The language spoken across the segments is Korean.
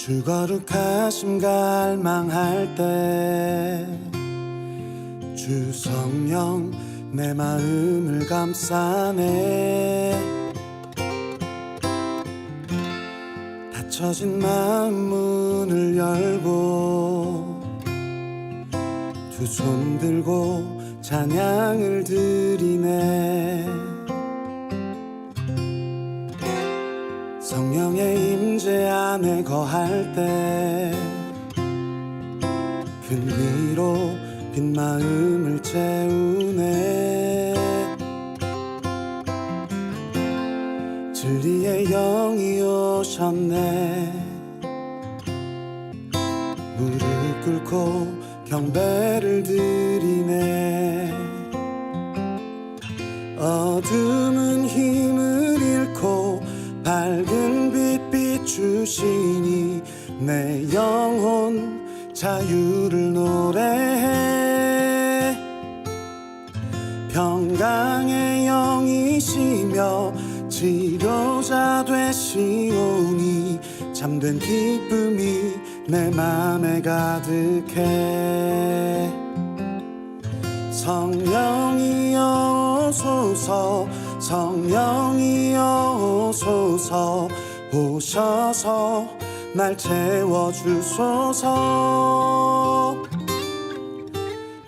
주 거룩하심 갈망할 때 주 성령 내 마음을 감싸네. 닫혀진 마음 문을 열고 두 손 들고 찬양을 드리네. 성령의 임재 안에 거할 때 큰 위로 빈 마음을 채우네. 진리의 영이 오셨네. 무릎 꿇고 경배를 드리네. 어둠은 힘을 잃고 밝은 빛 비추시니 내 영혼 자유를 노래해. 평강의 영이시며 치료자 되시오니 참된 기쁨이 내 맘에 가득해. 성령이여 오소서, 성령이여 오소서, 오셔서 날 채워주소서.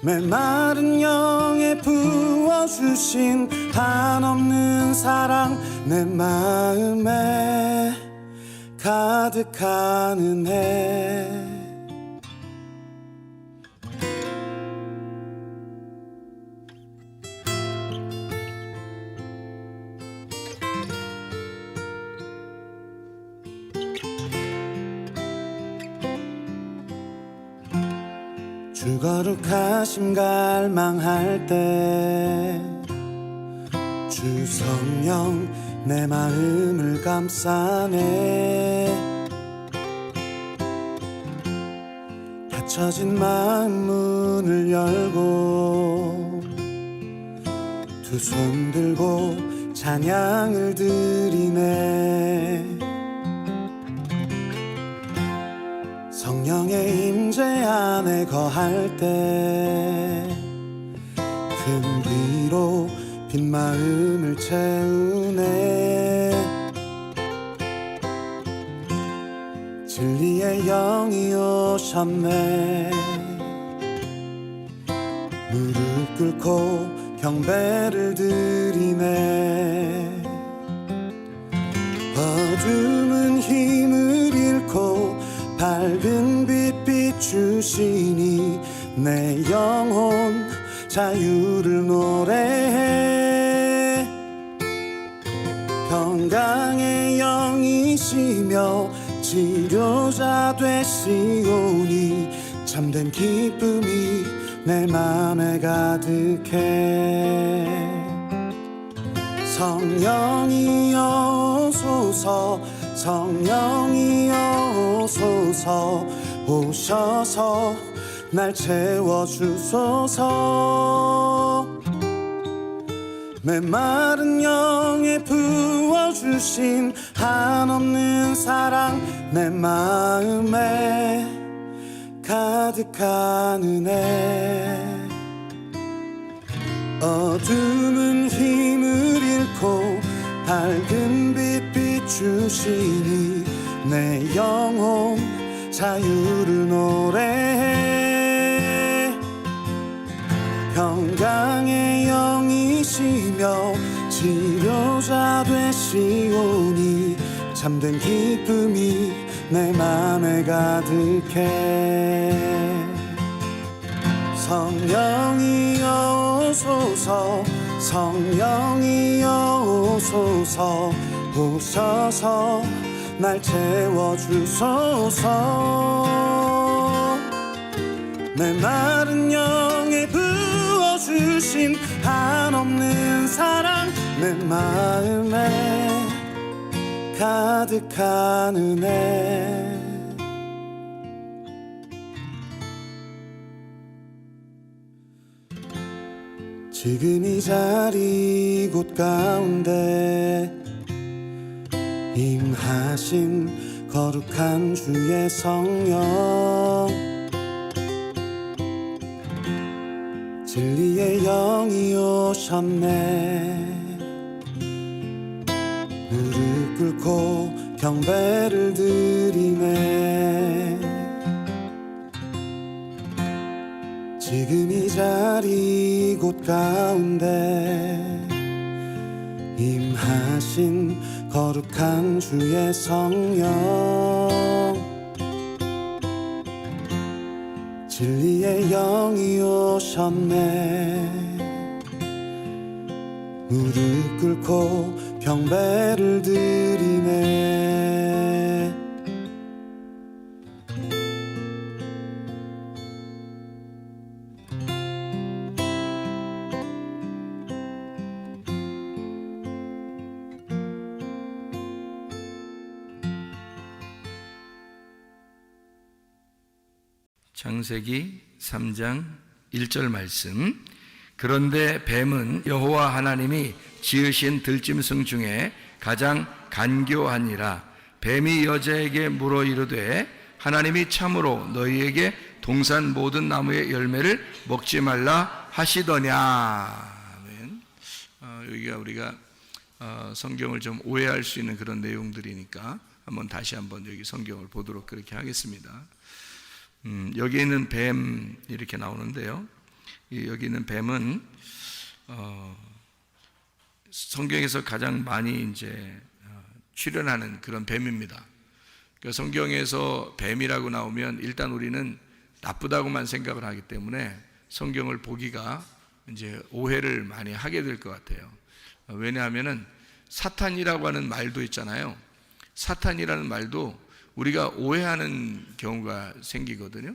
메마른 영에 부어주신 한없는 사랑 내 마음에 가득한 은혜. 주 거룩하심 갈망할 때 주 성령 내 마음을 감싸네. 닫혀진 마음 문을 열고 두 손 들고 찬양을 드리네. 성령의 임재 안에 거할 때 큰 위로 빈 마음을 채우네. 진리의 영이 오셨네. 무릎 꿇고 경배를 드리네. 어둠은 힘을 잃고 밝은 빛 비추시니 내 영혼 자유를 노래해. 평강의 영이시며 치료자 되시오니 참된 기쁨이 내 맘에 가득해. 성령이여 오소서, 성령이여 오소서, 오셔서 날 채워주소서. 메마른 영에 부어주신 한없는 사랑 내 마음에 가득한 은혜. 어둠은 힘을 잃고 밝은 빛 비추시니 내 영혼 자유를 노래해. 평강의 영이시며 치료자 되시오니 참된 기쁨이 내 맘에 가득해. 성령이여 오소서, 성령이여 오소서, 오셔서 날 채워주소서. 메마른 영에 부어주신 한없는 사랑 내 마음에 가득한 은혜. 지금 이 자리 곳 가운데 임하신 거룩한 주의 성령 진리의 영이 오셨네. 무릎 꿇고 경배를 드리네. 지금 이 자리 곳 가운데 임하신 거룩한 주의 성령 진리의 영이 오셨네. 무릎 꿇고 경배를 드리네. 창세기 3장 1절 말씀. 그런데 뱀은 여호와 하나님이 지으신 들짐승 중에 가장 간교하니라. 뱀이 여자에게 물어 이르되 하나님이 참으로 너희에게 동산 모든 나무의 열매를 먹지 말라 하시더냐. 여기가 우리가 성경을 좀 오해할 수 있는 그런 내용들이니까 다시 한번 여기 성경을 보도록 그렇게 하겠습니다. 여기 있는 뱀 이렇게 나오는데요. 여기 있는 뱀은 성경에서 가장 많이 이제 출연하는 그런 뱀입니다. 그러니까 성경에서 뱀이라고 나오면 일단 우리는 나쁘다고만 생각을 하기 때문에 성경을 보기가 이제 오해를 많이 하게 될 것 같아요. 왜냐하면은 사탄이라고 하는 말도 있잖아요. 사탄이라는 말도 우리가 오해하는 경우가 생기거든요.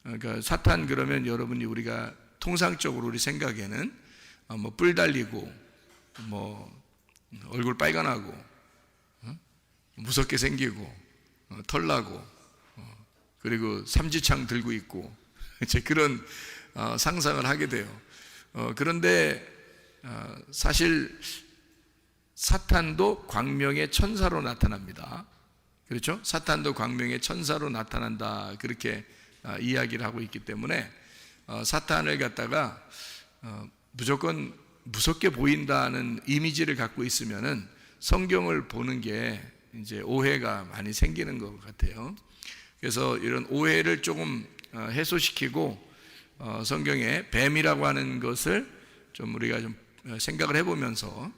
그러니까 사탄 그러면 여러분이 우리가 통상적으로 우리 생각에는 뿔 달리고 얼굴 빨간하고 무섭게 생기고 털 나고 그리고 삼지창 들고 있고 이제 그런 상상을 하게 돼요. 그런데 사실 사탄도 광명의 천사로 나타납니다. 그렇죠? 사탄도 광명의 천사로 나타난다 그렇게 이야기를 하고 있기 때문에 사탄을 갖다가 무조건 무섭게 보인다는 이미지를 갖고 있으면은 성경을 보는 게 이제 오해가 많이 생기는 것 같아요. 그래서 이런 오해를 조금 해소시키고 성경에 뱀이라고 하는 것을 좀 우리가 좀 생각을 해보면서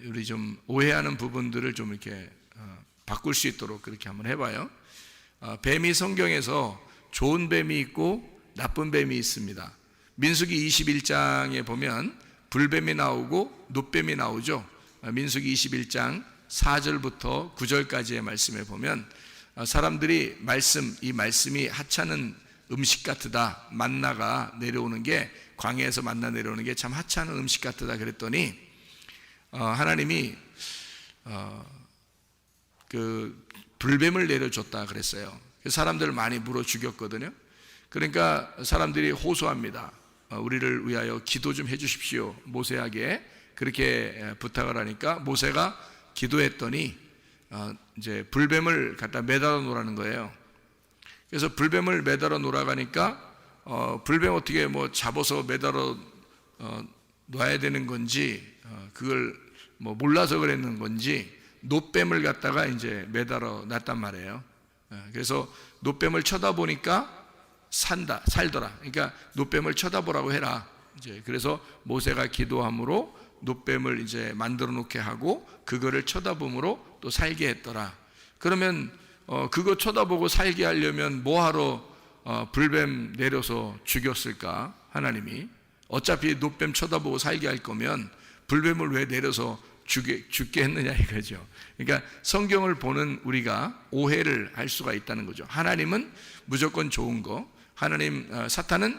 우리 좀 오해하는 부분들을 좀 이렇게 바꿀 수 있도록 그렇게 한번 해봐요. 뱀이 성경에서 좋은 뱀이 있고 나쁜 뱀이 있습니다. 민수기 21장에 보면 불뱀이 나오고 놋뱀이 나오죠. 민수기 21장 4절부터 9절까지의 말씀에 보면 사람들이 이 말씀이 하찮은 음식 같으다. 만나가 내려오는 게 광야에서 만나 내려오는 게 참 하찮은 음식 같으다 그랬더니 하나님이 그 불뱀을 내려줬다 그랬어요. 사람들을 많이 물어 죽였거든요. 그러니까 사람들이 호소합니다. 우리를 위하여 기도 좀 해주십시오. 모세에게 그렇게 부탁을 하니까 모세가 기도했더니 이제 불뱀을 갖다 매달아 놓으라는 거예요. 그래서 불뱀을 매달아 놓으라가니까 불뱀 어떻게 잡아서 매달아 놔야 되는 건지 그걸 몰라서 그랬는 건지 놋뱀을 갖다가 이제 매달아 놨단 말이에요. 그래서 놋뱀을 쳐다보니까 살더라. 그러니까 놋뱀을 쳐다보라고 해라. 이제 그래서 모세가 기도함으로 놋뱀을 이제 만들어 놓게 하고 그거를 쳐다봄으로 또 살게 했더라. 그러면 그거 쳐다보고 살게 하려면 뭐하러 불뱀 내려서 죽였을까? 하나님이 어차피 놋뱀 쳐다보고 살게 할 거면 불뱀을 왜 내려서 죽게 했느냐 이거죠. 그러니까 성경을 보는 우리가 오해를 할 수가 있다는 거죠. 하나님은 무조건 좋은 거, 사탄은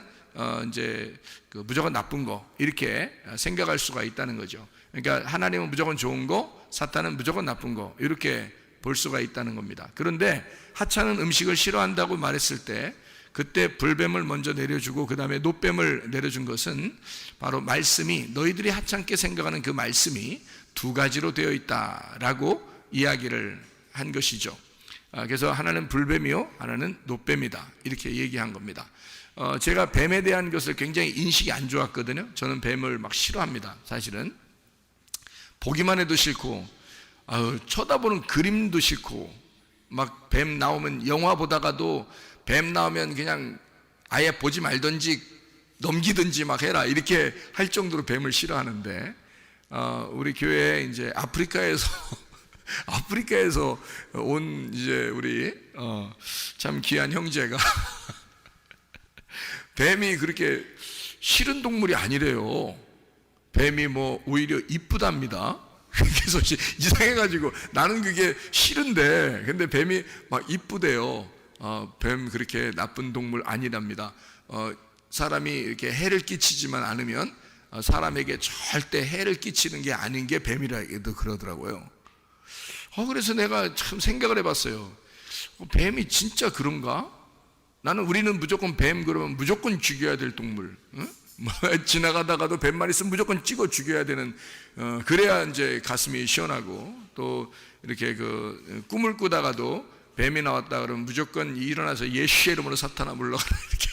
이제 무조건 나쁜 거 이렇게 생각할 수가 있다는 거죠. 그러니까 하나님은 무조건 좋은 거, 사탄은 무조건 나쁜 거 이렇게 볼 수가 있다는 겁니다. 그런데 하찮은 음식을 싫어한다고 말했을 때 그때 불뱀을 먼저 내려주고 그 다음에 놋뱀을 내려준 것은 바로 말씀이 너희들이 하찮게 생각하는 그 말씀이 두 가지로 되어 있다라고 이야기를 한 것이죠. 그래서 하나는 불뱀이요, 하나는 놋뱀이다, 이렇게 얘기한 겁니다. 제가 뱀에 대한 것을 굉장히 인식이 안 좋았거든요. 저는 뱀을 막 싫어합니다. 사실은 보기만 해도 싫고, 쳐다보는 그림도 싫고, 막 뱀 나오면 영화 보다가도 뱀 나오면 그냥 아예 보지 말든지 넘기든지 막 해라, 이렇게 할 정도로 뱀을 싫어하는데, 우리 교회에 이제 아프리카에서 온 이제 우리 참 귀한 형제가 뱀이 그렇게 싫은 동물이 아니래요. 뱀이 뭐 오히려 이쁘답니다. 그래서 이상해가지고 나는 그게 싫은데, 근데 뱀이 막 이쁘대요. 뱀 그렇게 나쁜 동물 아니랍니다. 사람이 이렇게 해를 끼치지만 않으면 사람에게 절대 해를 끼치는 게 아닌 게 뱀이라고도 그러더라고요. 그래서 내가 참 생각을 해봤어요. 뱀이 진짜 그런가? 우리는 무조건 뱀 그러면 무조건 죽여야 될 동물, 응? 지나가다가도 뱀만 있으면 무조건 찍어 죽여야 되는, 그래야 이제 가슴이 시원하고, 또 이렇게 꿈을 꾸다가도 뱀이 나왔다 그러면 무조건 일어나서 예수의 이름으로 사탄아 물러가라, 이렇게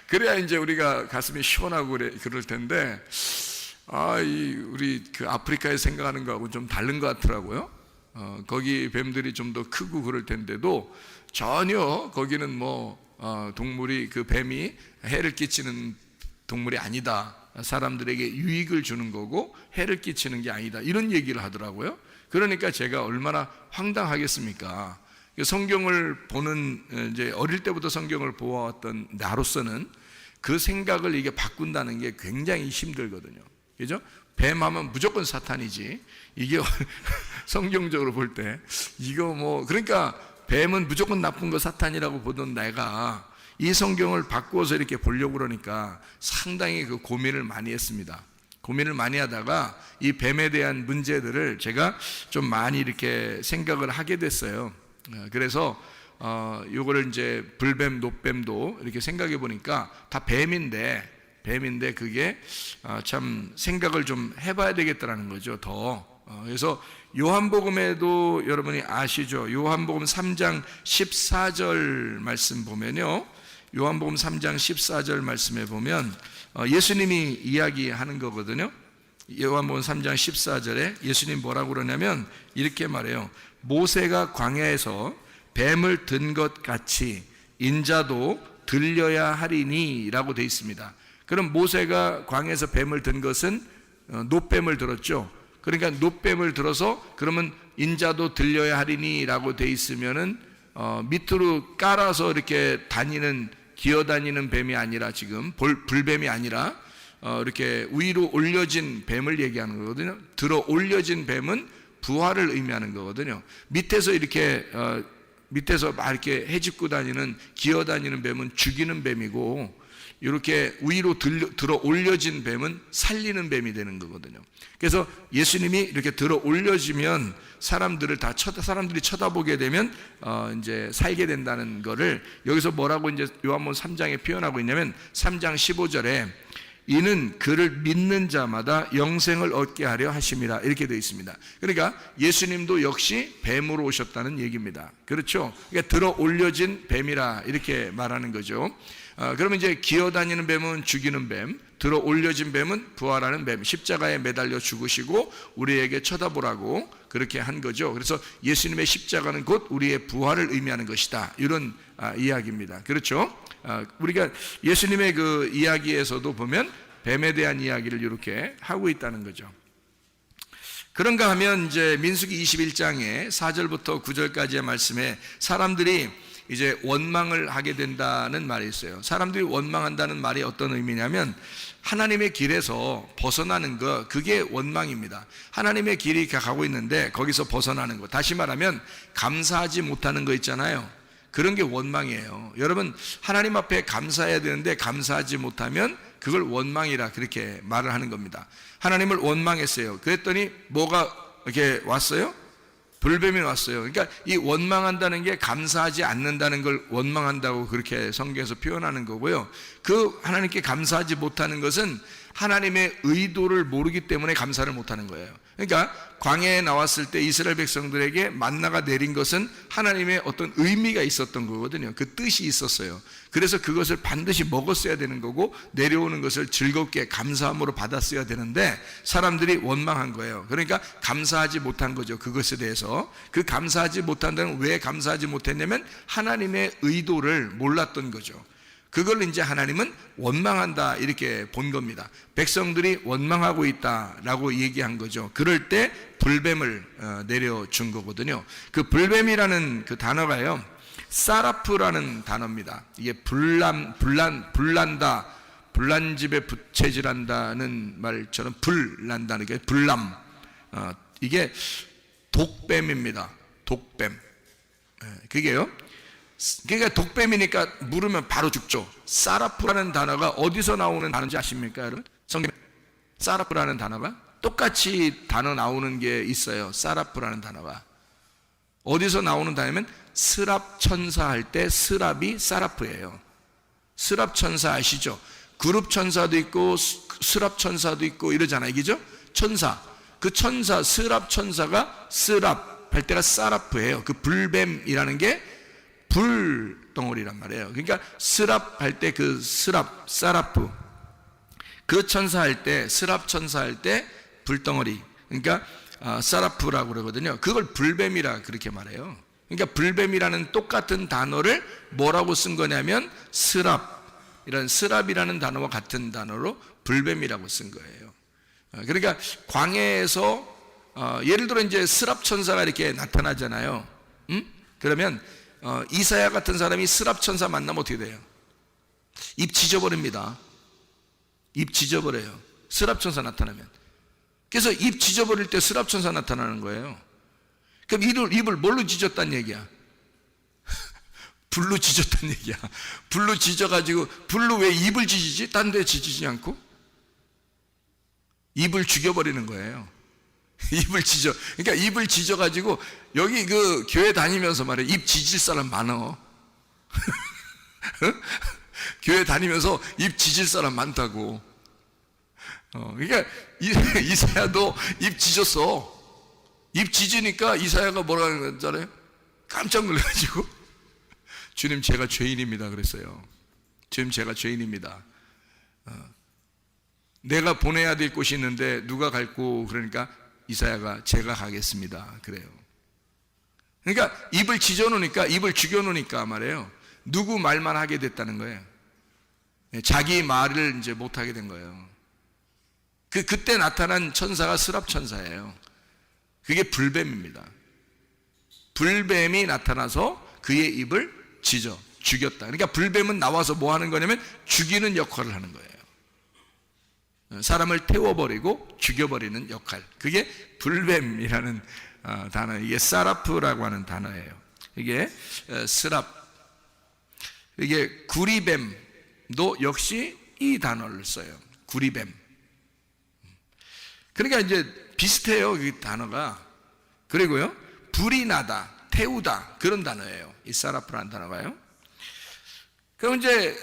그래야 이제 우리가 가슴이 시원하고 그럴 텐데, 우리 아프리카에 생각하는 거하고 좀 다른 것 같더라고요. 거기 뱀들이 좀 더 크고 그럴 텐데도 전혀 거기는 동물이, 뱀이 해를 끼치는 동물이 아니다, 사람들에게 유익을 주는 거고 해를 끼치는 게 아니다, 이런 얘기를 하더라고요. 그러니까 제가 얼마나 황당하겠습니까? 성경을 보는, 이제 어릴 때부터 성경을 보아왔던 나로서는 그 생각을 이게 바꾼다는 게 굉장히 힘들거든요. 그죠? 뱀 하면 무조건 사탄이지, 이게 성경적으로 볼 때 이거 그러니까 뱀은 무조건 나쁜 거 사탄이라고 보던 내가 이 성경을 바꾸어서 이렇게 보려고 그러니까 상당히 고민을 많이 했습니다. 고민을 많이 하다가 이 뱀에 대한 문제들을 제가 좀 많이 이렇게 생각을 하게 됐어요. 그래서 요거를 이제 불뱀, 놋뱀도 이렇게 생각해 보니까 다 뱀인데 그게 참 생각을 좀 해봐야 되겠다라는 거죠. 그래서 요한복음에도 여러분이 아시죠? 요한복음 3장 14절 말씀 보면요, 요한복음 3장 14절 말씀에 보면 예수님이 이야기하는 거거든요. 요한복음 3장 14절에 예수님 뭐라고 그러냐면 이렇게 말해요. 모세가 광야에서 뱀을 든 것 같이 인자도 들려야 하리니 라고 되어 있습니다. 그럼 모세가 광야에서 뱀을 든 것은 놋뱀을 들었죠. 그러니까 놋뱀을 들어서 그러면 인자도 들려야 하리니 라고 되어 있으면은 밑으로 깔아서 이렇게 기어다니는 뱀이 아니라, 지금 불뱀이 아니라 이렇게 위로 올려진 뱀을 얘기하는 거거든요. 들어 올려진 뱀은 부활을 의미하는 거거든요. 밑에서 막 이렇게 헤집고 다니는, 기어다니는 뱀은 죽이는 뱀이고, 이렇게 위로 들어 올려진 뱀은 살리는 뱀이 되는 거거든요. 그래서 예수님이 이렇게 들어 올려지면 사람들이 쳐다보게 되면 이제 살게 된다는 거를 여기서 뭐라고 이제 요한복음 3장에 표현하고 있냐면 3장 15절에 이는 그를 믿는 자마다 영생을 얻게 하려 하심이라, 이렇게 되어 있습니다. 그러니까 예수님도 역시 뱀으로 오셨다는 얘기입니다. 그렇죠? 그러니까 들어 올려진 뱀이라 이렇게 말하는 거죠. 그러면 이제 기어다니는 뱀은 죽이는 뱀, 들어 올려진 뱀은 부활하는 뱀, 십자가에 매달려 죽으시고 우리에게 쳐다보라고 그렇게 한 거죠. 그래서 예수님의 십자가는 곧 우리의 부활을 의미하는 것이다, 이런 이야기입니다. 그렇죠? 우리가 예수님의 그 이야기에서도 보면 뱀에 대한 이야기를 이렇게 하고 있다는 거죠. 그런가 하면 이제 민수기 21장에 4절부터 9절까지의 말씀에 사람들이 이제 원망을 하게 된다는 말이 있어요. 사람들이 원망한다는 말이 어떤 의미냐면 하나님의 길에서 벗어나는 거, 그게 원망입니다. 하나님의 길이 가고 있는데 거기서 벗어나는 거, 다시 말하면 감사하지 못하는 거 있잖아요. 그런 게 원망이에요. 여러분, 하나님 앞에 감사해야 되는데 감사하지 못하면 그걸 원망이라 그렇게 말을 하는 겁니다. 하나님을 원망했어요. 그랬더니 뭐가 이렇게 왔어요? 불뱀이 왔어요. 그러니까 이 원망한다는 게 감사하지 않는다는 걸 원망한다고 그렇게 성경에서 표현하는 거고요. 그 하나님께 감사하지 못하는 것은 하나님의 의도를 모르기 때문에 감사를 못하는 거예요. 그러니까 광야에 나왔을 때 이스라엘 백성들에게 만나가 내린 것은 하나님의 어떤 의미가 있었던 거거든요. 그 뜻이 있었어요. 그래서 그것을 반드시 먹었어야 되는 거고 내려오는 것을 즐겁게 감사함으로 받았어야 되는데 사람들이 원망한 거예요. 그러니까 감사하지 못한 거죠. 그것에 대해서. 그 감사하지 못한다는 왜 감사하지 못했냐면 하나님의 의도를 몰랐던 거죠. 그걸 이제 하나님은 원망한다 이렇게 본 겁니다. 백성들이 원망하고 있다라고 얘기한 거죠. 그럴 때 불뱀을 내려준 거거든요. 그 불뱀이라는 그 단어가요, 사라프라는 단어입니다. 이게 불난다, 불난집에 부채질한다는 말처럼 불난다는 게 불남. 이게 독뱀입니다. 독뱀. 그게요. 그러니까 독뱀이니까 물으면 바로 죽죠. 사라프라는 단어가 어디서 나오는 단어인지 아십니까, 여러분? 성경 사라프라는 단어가 똑같이 단어 나오는 게 있어요. 사라프라는 단어가 어디서 나오는 단어냐면 스랍 천사 할 때 스랍이 사라프예요. 스랍 천사 아시죠? 그룹 천사도 있고 스랍 천사도 있고 이러잖아요. 그죠? 천사. 그 천사 스랍 천사가 스랍 할 때가 사라프예요. 그 불뱀이라는 게 불덩어리란 말이에요. 그러니까 스랍 할 때 그 스랍, 사라프, 그 천사 할 때, 스랍 천사 할 때 불덩어리, 그러니까 사라프라고 그러거든요. 그걸 불뱀이라 그렇게 말해요. 그러니까 불뱀이라는 똑같은 단어를 뭐라고 쓴 거냐면 스랍, 이런 스랍이라는 단어와 같은 단어로 불뱀이라고 쓴 거예요. 그러니까 광야에서 예를 들어 이제 스랍 천사가 이렇게 나타나잖아요. 그러면 이사야 같은 사람이 스랍 천사 만나면 어떻게 돼요? 입 지져버립니다. 입 지져버려요. 스랍 천사 나타나면. 그래서 입 지져버릴 때 스랍 천사 나타나는 거예요. 그럼 입을 뭘로 지졌단 얘기야? 불로 지졌단 얘기야. 불로 지져가지고, 불로 왜 입을 지지지? 딴 데 지지지 않고? 입을 죽여버리는 거예요. 입을 지져. 그러니까 입을 지져가지고, 여기 그 교회 다니면서 말이야. 입 지질 사람 많어. 교회 다니면서 입 지질 사람 많다고. 그러니까 이사야도 입 지졌어. 입 지지니까 이사야가 뭐라는 줄 알아요? 깜짝 놀라가지고 주님 제가 죄인입니다 그랬어요. 주님 제가 죄인입니다. 내가 보내야 될 곳이 있는데 누가 갈고, 그러니까 이사야가 제가 가겠습니다 그래요. 그러니까 입을 지져놓으니까, 입을 죽여놓으니까 말이에요, 누구 말만 하게 됐다는 거예요. 자기 말을 이제 못하게 된 거예요. 그때 나타난 천사가 스랍 천사예요. 그게 불뱀입니다. 불뱀이 나타나서 그의 입을 지져 죽였다. 그러니까 불뱀은 나와서 뭐 하는 거냐면 죽이는 역할을 하는 거예요. 사람을 태워버리고 죽여버리는 역할. 그게 불뱀이라는 단어. 이게 사라프라고 하는 단어예요. 이게 스랍. 이게 구리뱀도 역시 이 단어를 써요. 구리뱀. 그러니까 이제 비슷해요, 이 단어가. 그리고요, 불이 나다, 태우다, 그런 단어예요. 이 사라프라는 단어가요. 그럼 이제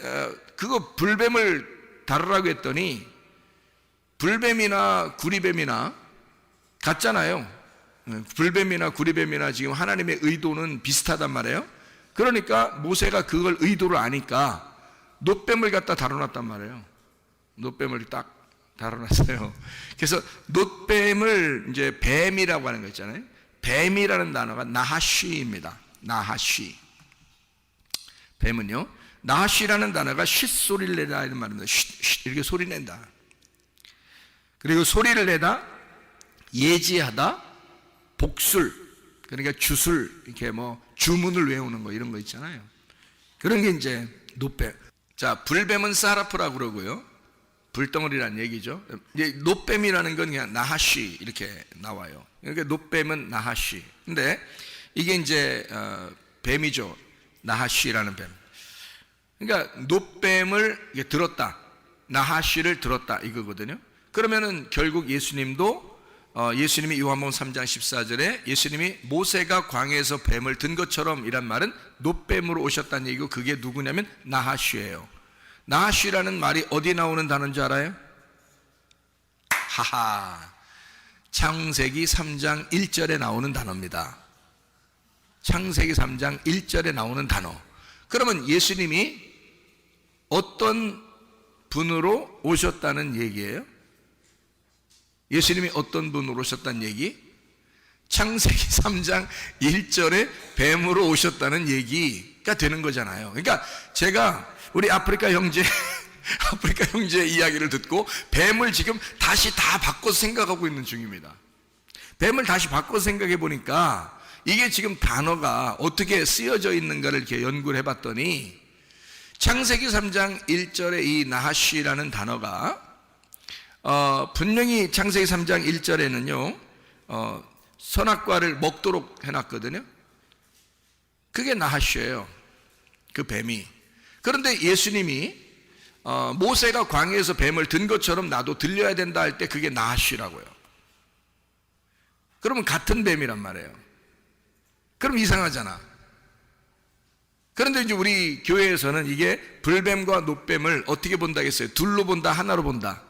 그거 불뱀을 다루라고 했더니 불뱀이나 구리뱀이나 같잖아요. 불뱀이나 구리뱀이나 지금 하나님의 의도는 비슷하단 말이에요. 그러니까 모세가 그걸 의도를 아니까 놋뱀을 갖다 다뤄놨단 말이에요. 놋뱀을 딱 다뤄놨어요. 그래서 놋뱀을 이제 뱀이라고 하는 거 있잖아요. 뱀이라는 단어가 나하쉬입니다. 나하쉬. 뱀은요, 나하쉬라는 단어가 쉿소리를 내다 이런 말입니다. 쉿 이렇게 소리 낸다. 그리고 소리를 내다, 예지하다, 복술, 그러니까 주술, 이렇게 뭐 주문을 외우는 거 이런 거 있잖아요. 그런 게 이제 놋뱀. 자, 불뱀은 사라프라고 그러고요. 불덩어리란 얘기죠. 이제 놋뱀이라는 건 그냥 나하쉬 이렇게 나와요. 그러니까 놋뱀은 나하쉬. 근데 이게 이제 뱀이죠. 나하쉬라는 뱀. 그러니까 놋뱀을 들었다, 나하쉬를 들었다 이거거든요. 그러면은 결국 예수님도 예수님이 요한복음 3장 14절에 예수님이 모세가 광야에서 뱀을 든 것처럼 이란 말은 놋뱀으로 오셨다는 얘기고, 그게 누구냐면 나하쉬예요. 나하쉬라는 말이 어디 나오는 단어인지 알아요? 하하, 창세기 3장 1절에 나오는 단어입니다. 창세기 3장 1절에 나오는 단어. 그러면 예수님이 어떤 분으로 오셨다는 얘기예요? 예수님이 어떤 분으로 오셨다는 얘기? 창세기 3장 1절에 뱀으로 오셨다는 얘기가 되는 거잖아요. 그러니까 제가 우리 아프리카 형제 이야기를 듣고 뱀을 지금 다시 다 바꿔서 생각하고 있는 중입니다. 뱀을 다시 바꿔서 생각해 보니까 이게 지금 단어가 어떻게 쓰여져 있는가를 이렇게 연구를 해봤더니 창세기 3장 1절에 이 나하쉬라는 단어가 분명히 창세기 3장 1절에는요 선악과를 먹도록 해놨거든요. 그게 나하쉬예요. 그 뱀이. 그런데 예수님이 모세가 광야에서 뱀을 든 것처럼 나도 들려야 된다 할 때 그게 나하쉬라고요. 그러면 같은 뱀이란 말이에요. 그럼 이상하잖아. 그런데 이제 우리 교회에서는 이게 불뱀과 노뱀을 어떻게 본다 했어요? 둘로 본다, 하나로 본다.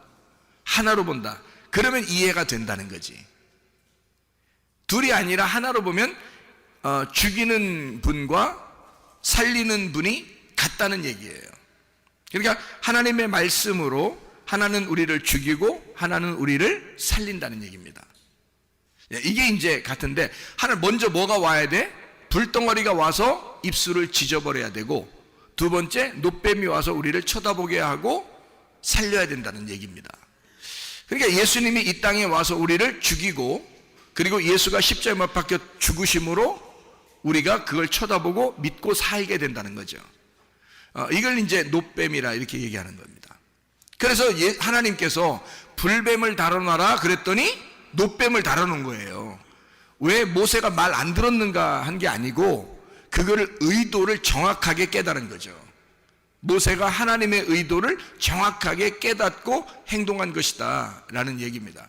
하나로 본다. 그러면 이해가 된다는 거지. 둘이 아니라 하나로 보면 죽이는 분과 살리는 분이 같다는 얘기예요. 그러니까 하나님의 말씀으로 하나는 우리를 죽이고 하나는 우리를 살린다는 얘기입니다. 이게 이제 같은데 하나 먼저 뭐가 와야 돼? 불덩어리가 와서 입술을 지져버려야 되고 두 번째 노뱀이 와서 우리를 쳐다보게 하고 살려야 된다는 얘기입니다. 그러니까 예수님이 이 땅에 와서 우리를 죽이고 그리고 예수가 십자가에 못 박혀 죽으심으로 우리가 그걸 쳐다보고 믿고 살게 된다는 거죠. 이걸 이제 노뱀이라 이렇게 얘기하는 겁니다. 그래서 하나님께서 불뱀을 다뤄놔라 그랬더니 노뱀을 다뤄놓은 거예요. 왜 모세가 말 안 들었는가 한 게 아니고 그거를 의도를 정확하게 깨달은 거죠. 모세가 하나님의 의도를 정확하게 깨닫고 행동한 것이다 라는 얘기입니다.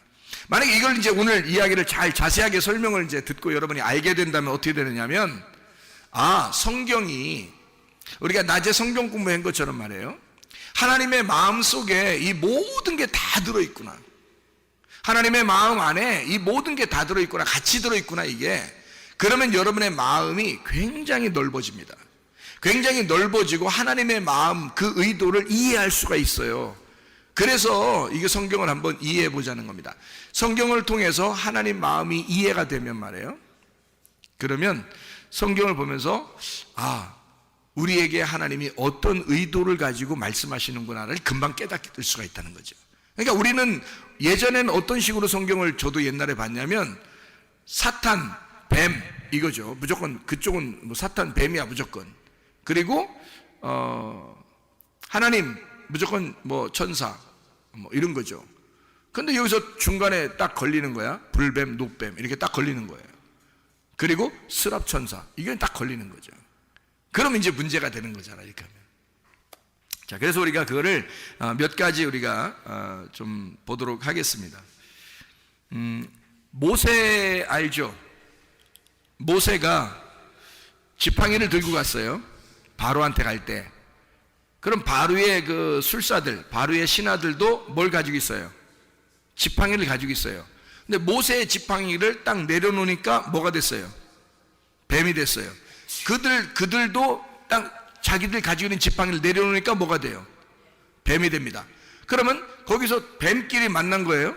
만약에 이걸 이제 오늘 이야기를 잘 자세하게 설명을 이제 듣고 여러분이 알게 된다면 어떻게 되느냐면 성경이 우리가 낮에 성경 공부한 것처럼 말이에요. 하나님의 마음 속에 이 모든 게 다 들어있구나. 하나님의 마음 안에 이 모든 게 다 들어있구나. 같이 들어있구나 이게. 그러면 여러분의 마음이 굉장히 넓어집니다. 굉장히 넓어지고 하나님의 마음 그 의도를 이해할 수가 있어요. 그래서 이게 성경을 한번 이해해 보자는 겁니다. 성경을 통해서 하나님 마음이 이해가 되면 말이에요. 그러면 성경을 보면서 우리에게 하나님이 어떤 의도를 가지고 말씀하시는구나를 금방 깨닫게 될 수가 있다는 거죠. 그러니까 우리는 예전에는 어떤 식으로 성경을 저도 옛날에 봤냐면 사탄, 뱀 이거죠. 무조건 그쪽은 사탄, 뱀이야 무조건. 그리고 하나님 무조건 천사 이런 거죠. 근데 여기서 중간에 딱 걸리는 거야. 불뱀, 노뱀 이렇게 딱 걸리는 거예요. 그리고 스랍천사 이게 딱 걸리는 거죠. 그러면 이제 문제가 되는 거잖아 이렇게 하면. 자, 그래서 우리가 그거를 몇 가지 우리가 좀 보도록 하겠습니다. 모세 알죠? 모세가 지팡이를 들고 갔어요. 바로한테 갈 때. 그럼 바로의 그 술사들, 바로의 신하들도 뭘 가지고 있어요? 지팡이를 가지고 있어요. 근데 모세의 지팡이를 딱 내려놓으니까 뭐가 됐어요? 뱀이 됐어요. 그들도 딱 자기들 가지고 있는 지팡이를 내려놓으니까 뭐가 돼요? 뱀이 됩니다. 그러면 거기서 뱀끼리 만난 거예요.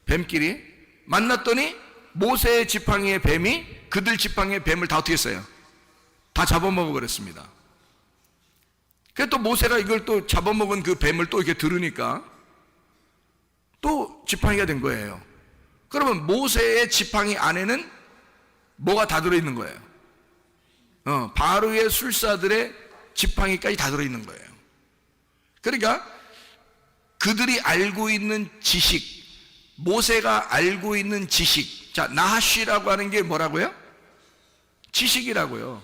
뱀끼리 만났더니 모세의 지팡이의 뱀이 그들 지팡이의 뱀을 다 어떻게 했어요? 다 잡아먹어 버렸습니다. 그래서 또 모세가 이걸 또 잡아먹은 그 뱀을 또 이렇게 들으니까 또 지팡이가 된 거예요. 그러면 모세의 지팡이 안에는 뭐가 다 들어있는 거예요? 바로의 술사들의 지팡이까지 다 들어있는 거예요. 그러니까 그들이 알고 있는 지식, 모세가 알고 있는 지식, 자 나하쉬라고 하는 게 뭐라고요? 지식이라고요.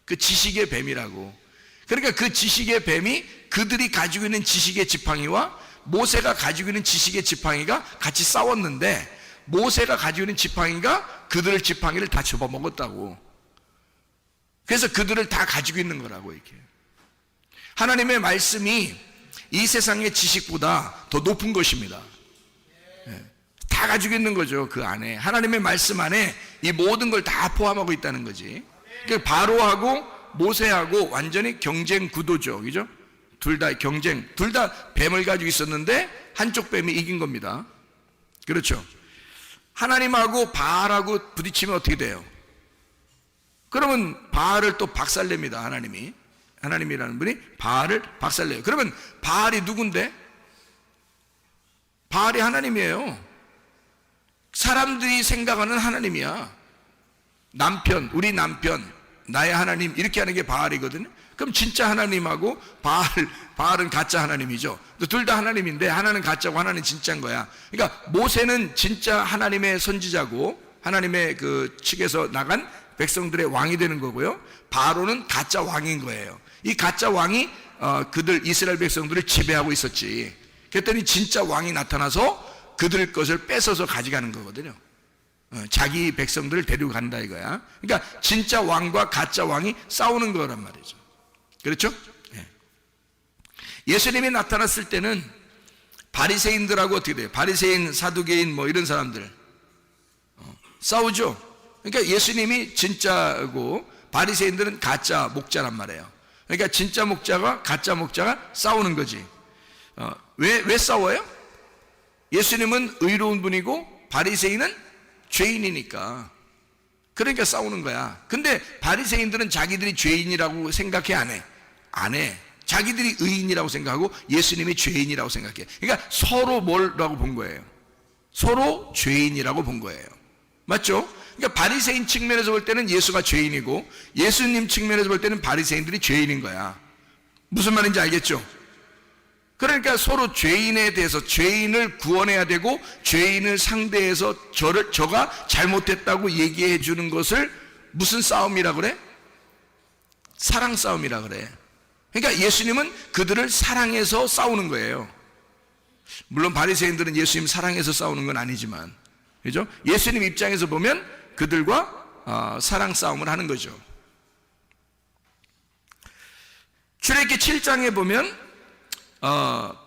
그 지식의 뱀이라고. 그러니까 그 지식의 뱀이 그들이 가지고 있는 지식의 지팡이와 모세가 가지고 있는 지식의 지팡이가 같이 싸웠는데 모세가 가지고 있는 지팡이가 그들의 지팡이를 다 접어먹었다고. 그래서 그들을 다 가지고 있는 거라고 이렇게. 하나님의 말씀이 이 세상의 지식보다 더 높은 것입니다. 다 가지고 있는 거죠. 그 안에 하나님의 말씀 안에 이 모든 걸 다 포함하고 있다는 거지. 그러니까 바로하고 모세하고 완전히 경쟁 구도죠. 그죠? 둘 다 경쟁, 둘 다 뱀을 가지고 있었는데 한쪽 뱀이 이긴 겁니다. 그렇죠? 하나님하고 바알하고 부딪히면 어떻게 돼요? 그러면 바알을 또 박살냅니다. 하나님이라는 분이 바알을 박살내요. 그러면 바알이 누군데? 바알이 하나님이에요. 사람들이 생각하는 하나님이야. 남편, 우리 남편, 나의 하나님 이렇게 하는 게 바알이거든요. 그럼 진짜 하나님하고 바알은 가짜 하나님이죠. 둘 다 하나님인데 하나는 가짜고 하나는 진짜인 거야. 그러니까 모세는 진짜 하나님의 선지자고 하나님의 그 측에서 나간 백성들의 왕이 되는 거고요. 바로는 가짜 왕인 거예요. 이 가짜 왕이 그들 이스라엘 백성들을 지배하고 있었지. 그랬더니 진짜 왕이 나타나서 그들 것을 뺏어서 가져가는 거거든요. 자기 백성들을 데리고 간다 이거야. 그러니까 진짜 왕과 가짜 왕이 싸우는 거란 말이죠. 그렇죠? 예수님이 나타났을 때는 바리새인들하고 어떻게 돼요? 바리새인, 사두개인 뭐 이런 사람들 싸우죠. 그러니까 예수님이 진짜고 바리새인들은 가짜 목자란 말이에요. 그러니까 진짜 목자가 가짜 목자가 싸우는 거지. 왜 싸워요? 예수님은 의로운 분이고 바리새인은 죄인이니까. 그러니까 싸우는 거야. 근데 바리새인들은 자기들이 죄인이라고 생각해 안 해. 자기들이 의인이라고 생각하고 예수님이 죄인이라고 생각해. 그러니까 서로 뭐라고 본 거예요? 서로 죄인이라고 본 거예요. 맞죠? 그러니까 바리새인 측면에서 볼 때는 예수가 죄인이고 예수님 측면에서 볼 때는 바리새인들이 죄인인 거야. 무슨 말인지 알겠죠? 그러니까 서로 죄인에 대해서 죄인을 구원해야 되고 죄인을 상대해서 저가 잘못했다고 얘기해 주는 것을 무슨 싸움이라 그래? 사랑 싸움이라 그래. 그러니까 예수님은 그들을 사랑해서 싸우는 거예요. 물론 바리새인들은 예수님 사랑해서 싸우는 건 아니지만, 그죠? 예수님 입장에서 보면 그들과 사랑 싸움을 하는 거죠. 출애굽기 7장에 보면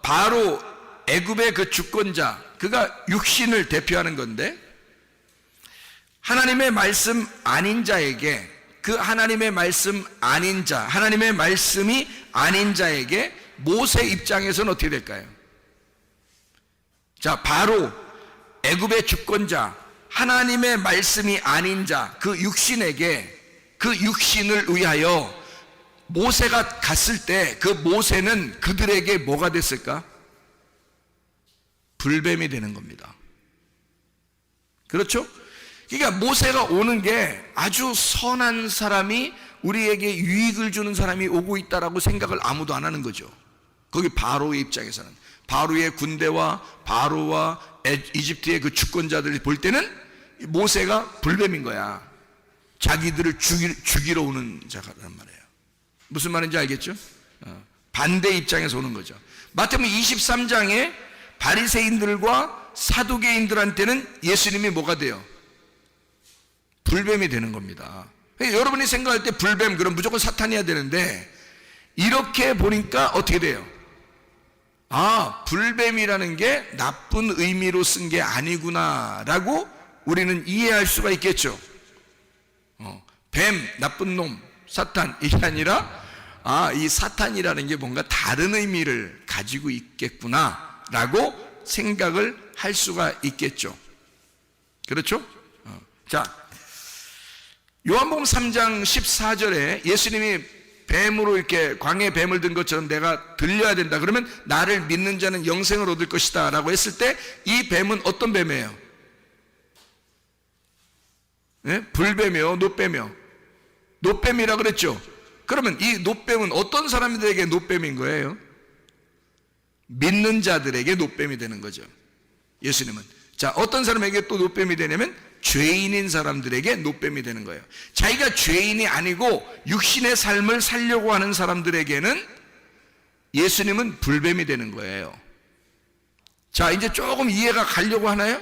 바로 애굽의 그 주권자, 그가 육신을 대표하는 건데 하나님의 말씀 아닌 자에게, 그 하나님의 말씀 아닌 자, 하나님의 말씀이 아닌 자에게 모세 입장에서는 어떻게 될까요? 자, 바로 애굽의 주권자, 하나님의 말씀이 아닌 자, 그 육신에게, 그 육신을 위하여 모세가 갔을 때 그 모세는 그들에게 뭐가 됐을까? 불뱀이 되는 겁니다. 그렇죠? 그러니까 모세가 오는 게 아주 선한 사람이, 우리에게 유익을 주는 사람이 오고 있다라고 생각을 아무도 안 하는 거죠. 거기 바로의 입장에서는, 바로의 군대와 바로와 이집트의 그 주권자들이 볼 때는 모세가 불뱀인 거야. 자기들을 죽이러 오는 자란 말이에요. 무슨 말인지 알겠죠? 반대 입장에서 오는 거죠. 마태복음 23장에 바리새인들과 사두개인들한테는 예수님이 뭐가 돼요? 불뱀이 되는 겁니다. 여러분이 생각할 때 불뱀, 그럼 무조건 사탄이어야 되는데 이렇게 보니까 어떻게 돼요? 아, 불뱀이라는 게 나쁜 의미로 쓴 게 아니구나 라고 우리는 이해할 수가 있겠죠. 뱀, 나쁜 놈, 사탄, 이게 아니라 이 사탄이라는 게 뭔가 다른 의미를 가지고 있겠구나 라고 생각을 할 수가 있겠죠. 그렇죠? 자, 요한복음 3장 14절에 예수님이 뱀으로 이렇게 광야에 뱀을 든 것처럼 내가 들려야 된다. 그러면 나를 믿는 자는 영생을 얻을 것이다 라고 했을 때 이 뱀은 어떤 뱀이에요? 네? 불뱀이요? 노뱀이요? 노뱀이라 그랬죠? 그러면 이 노뱀은 어떤 사람들에게 노뱀인 거예요? 믿는 자들에게 노뱀이 되는 거죠. 예수님은. 자, 어떤 사람에게 또 노뱀이 되냐면 죄인인 사람들에게 노뱀이 되는 거예요. 자기가 죄인이 아니고 육신의 삶을 살려고 하는 사람들에게는 예수님은 불뱀이 되는 거예요. 자, 이제 조금 이해가 가려고 하나요?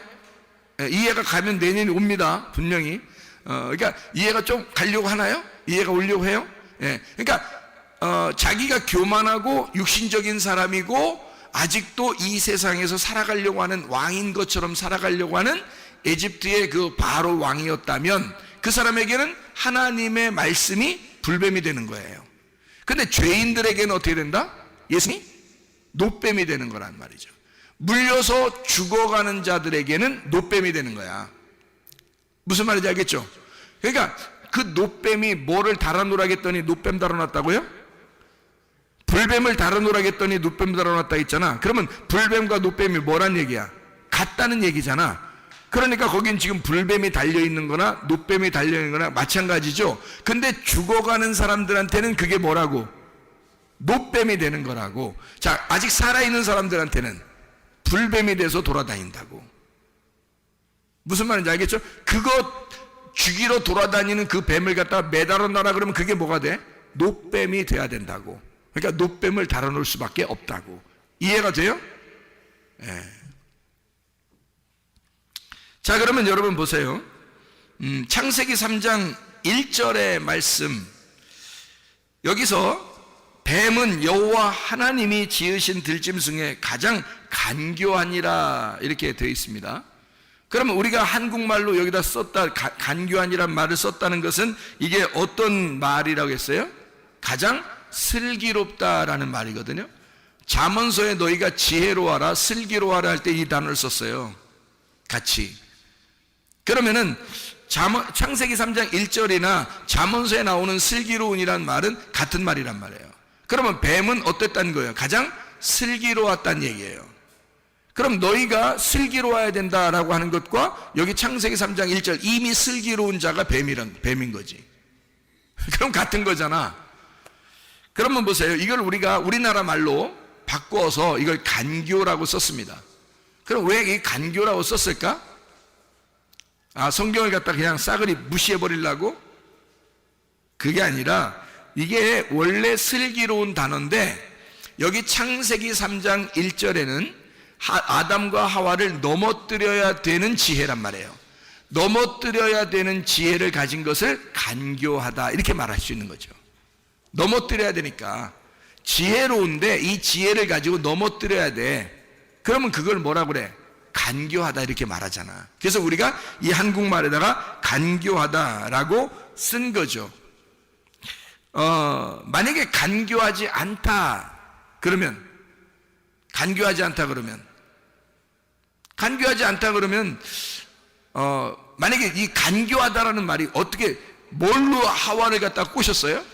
이해가 가면 내년이 옵니다. 분명히. 그러니까 이해가 좀 가려고 하나요? 이해가 오려고 해요? 그러니까 자기가 교만하고 육신적인 사람이고 아직도 이 세상에서 살아가려고 하는 왕인 것처럼 살아가려고 하는 에집트의 그 바로 왕이었다면 그 사람에게는 하나님의 말씀이 불뱀이 되는 거예요. 근데 죄인들에게는 어떻게 된다? 예수님이 노뱀이 되는 거란 말이죠. 물려서 죽어가는 자들에게는 노뱀이 되는 거야. 무슨 말인지 알겠죠? 그러니까 그 노뱀이 뭐를 달아놓으라겠더니 노뱀 달아놨다고요? 불뱀을 달아놓으라겠더니 노뱀 달아놨다 했잖아. 그러면 불뱀과 노뱀이 뭐란 얘기야? 같다는 얘기잖아. 그러니까 거긴 지금 불뱀이 달려있는 거나 노뱀이 달려있는 거나 마찬가지죠. 근데 죽어가는 사람들한테는 그게 뭐라고? 노뱀이 되는 거라고. 자, 아직 살아있는 사람들한테는 불뱀이 돼서 돌아다닌다고. 무슨 말인지 알겠죠? 그거 죽이러 돌아다니는 그 뱀을 갖다가 매달아 놔라 그러면 그게 뭐가 돼? 노뱀이 돼야 된다고. 그러니까 노뱀을 달아놓을 수밖에 없다고. 이해가 돼요? 예. 자, 그러면 여러분 보세요. 창세기 3장 1절의 말씀. 여기서 뱀은 여호와 하나님이 지으신 들짐 중에 가장 간교하니라 이렇게 되어 있습니다. 그러면 우리가 한국말로 여기다 썼다, 간교하니란 말을 썼다는 것은 이게 어떤 말이라고 했어요? 가장 슬기롭다라는 말이거든요. 잠언서에 너희가 지혜로워라, 슬기로워라 할 때 이 단어를 썼어요. 같이. 그러면은 창세기 3장 1절이나 잠언서에 나오는 슬기로운이란 말은 같은 말이란 말이에요. 그러면 뱀은 어땠다는 거예요? 가장 슬기로웠다는 얘기예요. 그럼 너희가 슬기로워야 된다라고 하는 것과 여기 창세기 3장 1절 이미 슬기로운 자가 뱀인 거지. 그럼 같은 거잖아. 그러면 보세요. 이걸 우리가 우리나라 말로 바꾸어서 이걸 간교라고 썼습니다. 그럼 왜 이 간교라고 썼을까? 아, 성경을 갖다 그냥 싸그리 무시해버리려고? 그게 아니라 이게 원래 슬기로운 단어인데 여기 창세기 3장 1절에는 아담과 하와를 넘어뜨려야 되는 지혜란 말이에요. 넘어뜨려야 되는 지혜를 가진 것을 간교하다 이렇게 말할 수 있는 거죠. 넘어뜨려야 되니까 지혜로운데 이 지혜를 가지고 넘어뜨려야 돼. 그러면 그걸 뭐라고 그래? 간교하다 이렇게 말하잖아. 그래서 우리가 이 한국말에다가 간교하다라고 쓴 거죠. 만약에 간교하지 않다 그러면 만약에 이 간교하다라는 말이 어떻게 뭘로 하와를 갖다 꼬셨어요?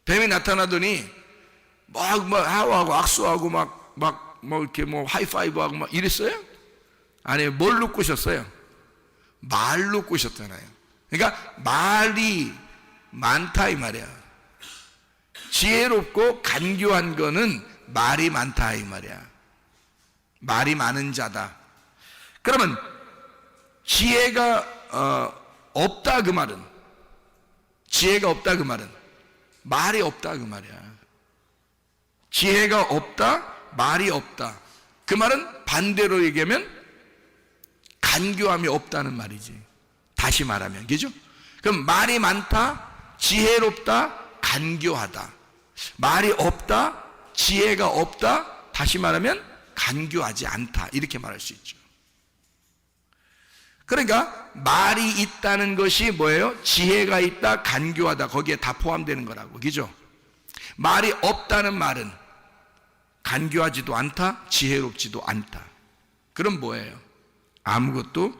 뱀이 나타나더니 막 하와하고 악수하고 막 이렇게 하이파이브하고 막 이랬어요? 아니, 뭘로 꼬셨어요? 말로 꼬셨잖아요. 그러니까 말이 많다 이 말이야. 지혜롭고 간교한 거는 말이 많다 이 말이야. 말이 많은 자다. 그러면 지혜가 없다 그 말은, 지혜가 없다 그 말은 말이 없다 그 말이야. 지혜가 없다, 말이 없다. 그 말은 반대로 얘기하면 간교함이 없다는 말이지. 다시 말하면, 그죠? 그럼 말이 많다, 지혜롭다, 간교하다. 말이 없다, 지혜가 없다, 다시 말하면 간교하지 않다. 이렇게 말할 수 있죠. 그러니까 말이 있다는 것이 뭐예요? 지혜가 있다, 간교하다. 거기에 다 포함되는 거라고. 그죠? 말이 없다는 말은 간교하지도 않다, 지혜롭지도 않다. 그럼 뭐예요? 아무것도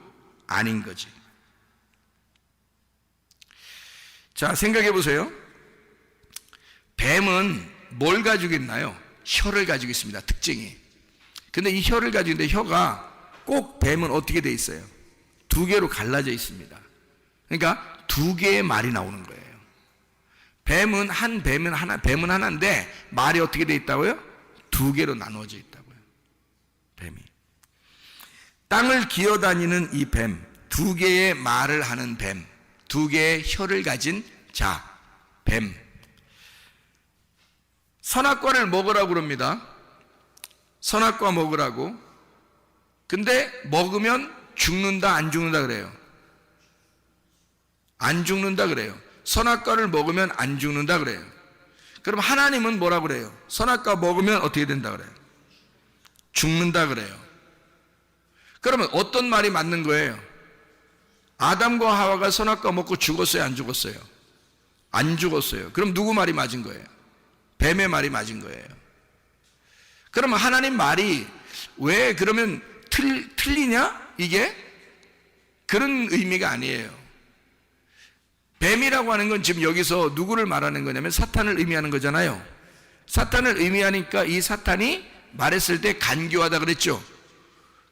아닌 거지. 자, 생각해 보세요. 뱀은 뭘 가지고 있나요? 혀를 가지고 있습니다. 특징이. 근데 이 혀를 가지고 있는데 혀가 꼭 뱀은 어떻게 돼 있어요? 두 개로 갈라져 있습니다. 그러니까 두 개의 말이 나오는 거예요. 뱀은 하나인데 말이 어떻게 돼 있다고요? 두 개로 나누어져 있다고요. 뱀이. 땅을 기어다니는 이 뱀, 두 개의 말을 하는 뱀, 두 개의 혀를 가진 자, 뱀. 선악과를 먹으라고 그럽니다. 선악과 먹으라고. 근데 먹으면 죽는다, 안 죽는다 그래요? 안 죽는다 그래요. 선악과를 먹으면 안 죽는다 그래요. 그럼 하나님은 뭐라 그래요? 선악과 먹으면 어떻게 된다 그래요? 죽는다 그래요. 그러면 어떤 말이 맞는 거예요? 아담과 하와가 선악과 먹고 죽었어요, 안 죽었어요? 안 죽었어요. 그럼 누구 말이 맞은 거예요? 뱀의 말이 맞은 거예요. 그러면 하나님 말이 왜 그러면 틀리냐? 이게 그런 의미가 아니에요. 뱀이라고 하는 건 지금 여기서 누구를 말하는 거냐면 사탄을 의미하는 거잖아요. 사탄을 의미하니까 이 사탄이 말했을 때 간교하다 그랬죠.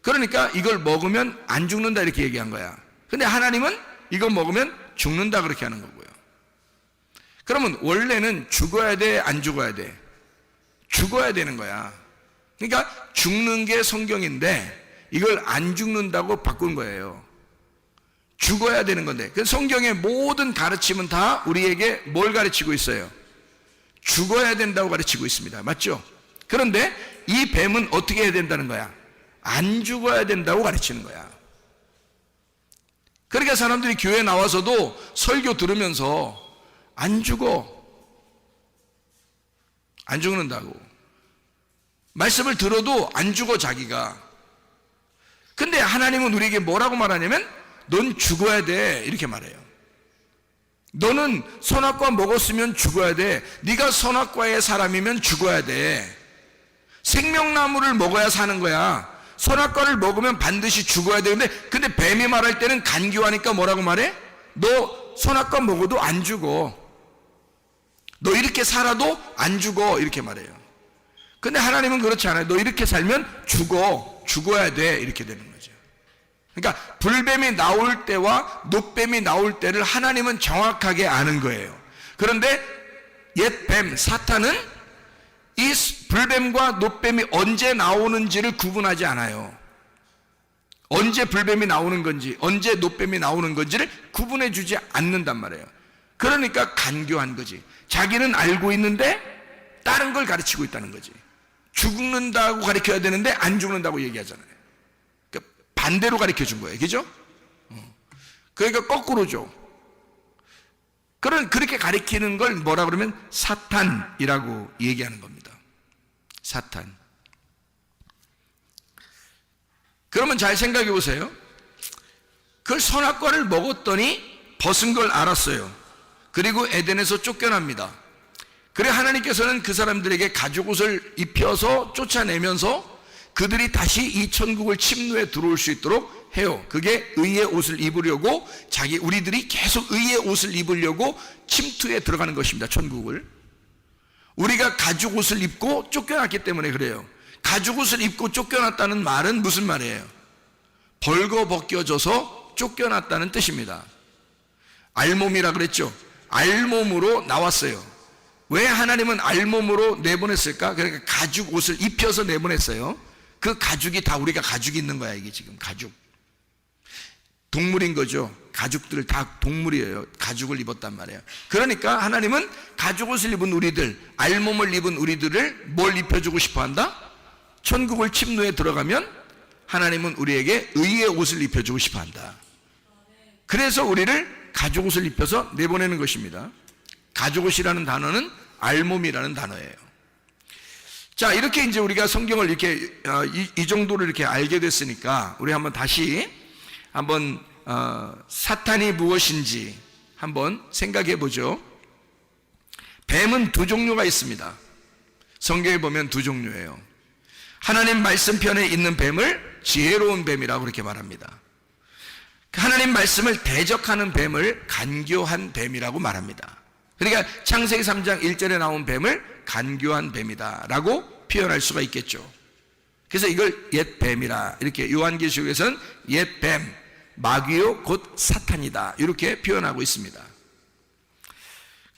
그러니까 이걸 먹으면 안 죽는다 이렇게 얘기한 거야. 근데 하나님은 이거 먹으면 죽는다 그렇게 하는 거고요. 그러면 원래는 죽어야 돼, 안 죽어야 돼? 죽어야 되는 거야. 그러니까 죽는 게 성경인데 이걸 안 죽는다고 바꾼 거예요. 죽어야 되는 건데, 그 성경의 모든 가르침은 다 우리에게 뭘 가르치고 있어요? 죽어야 된다고 가르치고 있습니다. 맞죠? 그런데 이 뱀은 어떻게 해야 된다는 거야? 안 죽어야 된다고 가르치는 거야. 그러니까 사람들이 교회 나와서도 설교 들으면서 안 죽어, 안 죽는다고 말씀을 들어도 안 죽어 자기가. 근데 하나님은 우리에게 뭐라고 말하냐면 넌 죽어야 돼 이렇게 말해요. 너는 선악과 먹었으면 죽어야 돼. 네가 선악과의 사람이면 죽어야 돼. 생명나무를 먹어야 사는 거야. 선악과를 먹으면 반드시 죽어야 되는데, 근데 뱀이 말할 때는 간교하니까 뭐라고 말해? 너 선악과 먹어도 안 죽어. 너 이렇게 살아도 안 죽어 이렇게 말해요. 근데 하나님은 그렇지 않아요. 너 이렇게 살면 죽어야 돼 이렇게 되는 거죠. 그러니까 불뱀이 나올 때와 노뱀이 나올 때를 하나님은 정확하게 아는 거예요. 그런데 옛 뱀 사탄은 이 불뱀과 노뱀이 언제 나오는지를 구분하지 않아요. 언제 불뱀이 나오는 건지 언제 노뱀이 나오는 건지를 구분해 주지 않는단 말이에요. 그러니까 간교한 거지. 자기는 알고 있는데 다른 걸 가르치고 있다는 거지. 죽는다고 가르쳐야 되는데 안 죽는다고 얘기하잖아요. 그러니까 반대로 가르쳐 준 거예요. 그죠? 그러니까 거꾸로죠. 그렇게 가르치는 걸 뭐라 그러면 사탄이라고 얘기하는 겁니다. 사탄. 그러면 잘 생각해 보세요. 그 선악과를 먹었더니 벗은 걸 알았어요. 그리고 에덴에서 쫓겨납니다. 그래 하나님께서는 그 사람들에게 가죽옷을 입혀서 쫓아내면서 그들이 다시 이 천국을 침노에 들어올 수 있도록 해요. 그게 의의 옷을 입으려고 우리들이 계속 의의 옷을 입으려고 침투에 들어가는 것입니다. 천국을. 우리가 가죽옷을 입고 쫓겨났기 때문에 그래요. 가죽옷을 입고 쫓겨났다는 말은 무슨 말이에요? 벌거벗겨져서 쫓겨났다는 뜻입니다. 알몸이라 그랬죠. 알몸으로 나왔어요. 왜 하나님은 알몸으로 내보냈을까? 그러니까 가죽 옷을 입혀서 내보냈어요. 그 가죽이 다 우리가 가죽이 있는 거야. 이게 지금 가죽. 동물인 거죠. 가죽들 다 동물이에요. 가죽을 입었단 말이에요. 그러니까 하나님은 가죽 옷을 입은 우리들, 알몸을 입은 우리들을 뭘 입혀주고 싶어 한다? 천국을 침노에 들어가면 하나님은 우리에게 의의 옷을 입혀주고 싶어 한다. 그래서 우리를 가죽 옷을 입혀서 내보내는 것입니다. 가죽 옷이라는 단어는 알몸이라는 단어예요. 자, 이렇게 이제 우리가 성경을 이렇게 이 정도로 이렇게 알게 됐으니까 우리 한번 다시 한번 사탄이 무엇인지 한번 생각해 보죠. 뱀은 두 종류가 있습니다. 성경에 보면 두 종류예요. 하나님 말씀편에 있는 뱀을 지혜로운 뱀이라고 그렇게 말합니다. 하나님 말씀을 대적하는 뱀을 간교한 뱀이라고 말합니다. 그러니까 창세기 3장 1절에 나온 뱀을 간교한 뱀이다 라고 표현할 수가 있겠죠. 그래서 이걸 옛 뱀이라, 이렇게 요한계시록에서는 옛 뱀, 마귀요 곧 사탄이다 이렇게 표현하고 있습니다.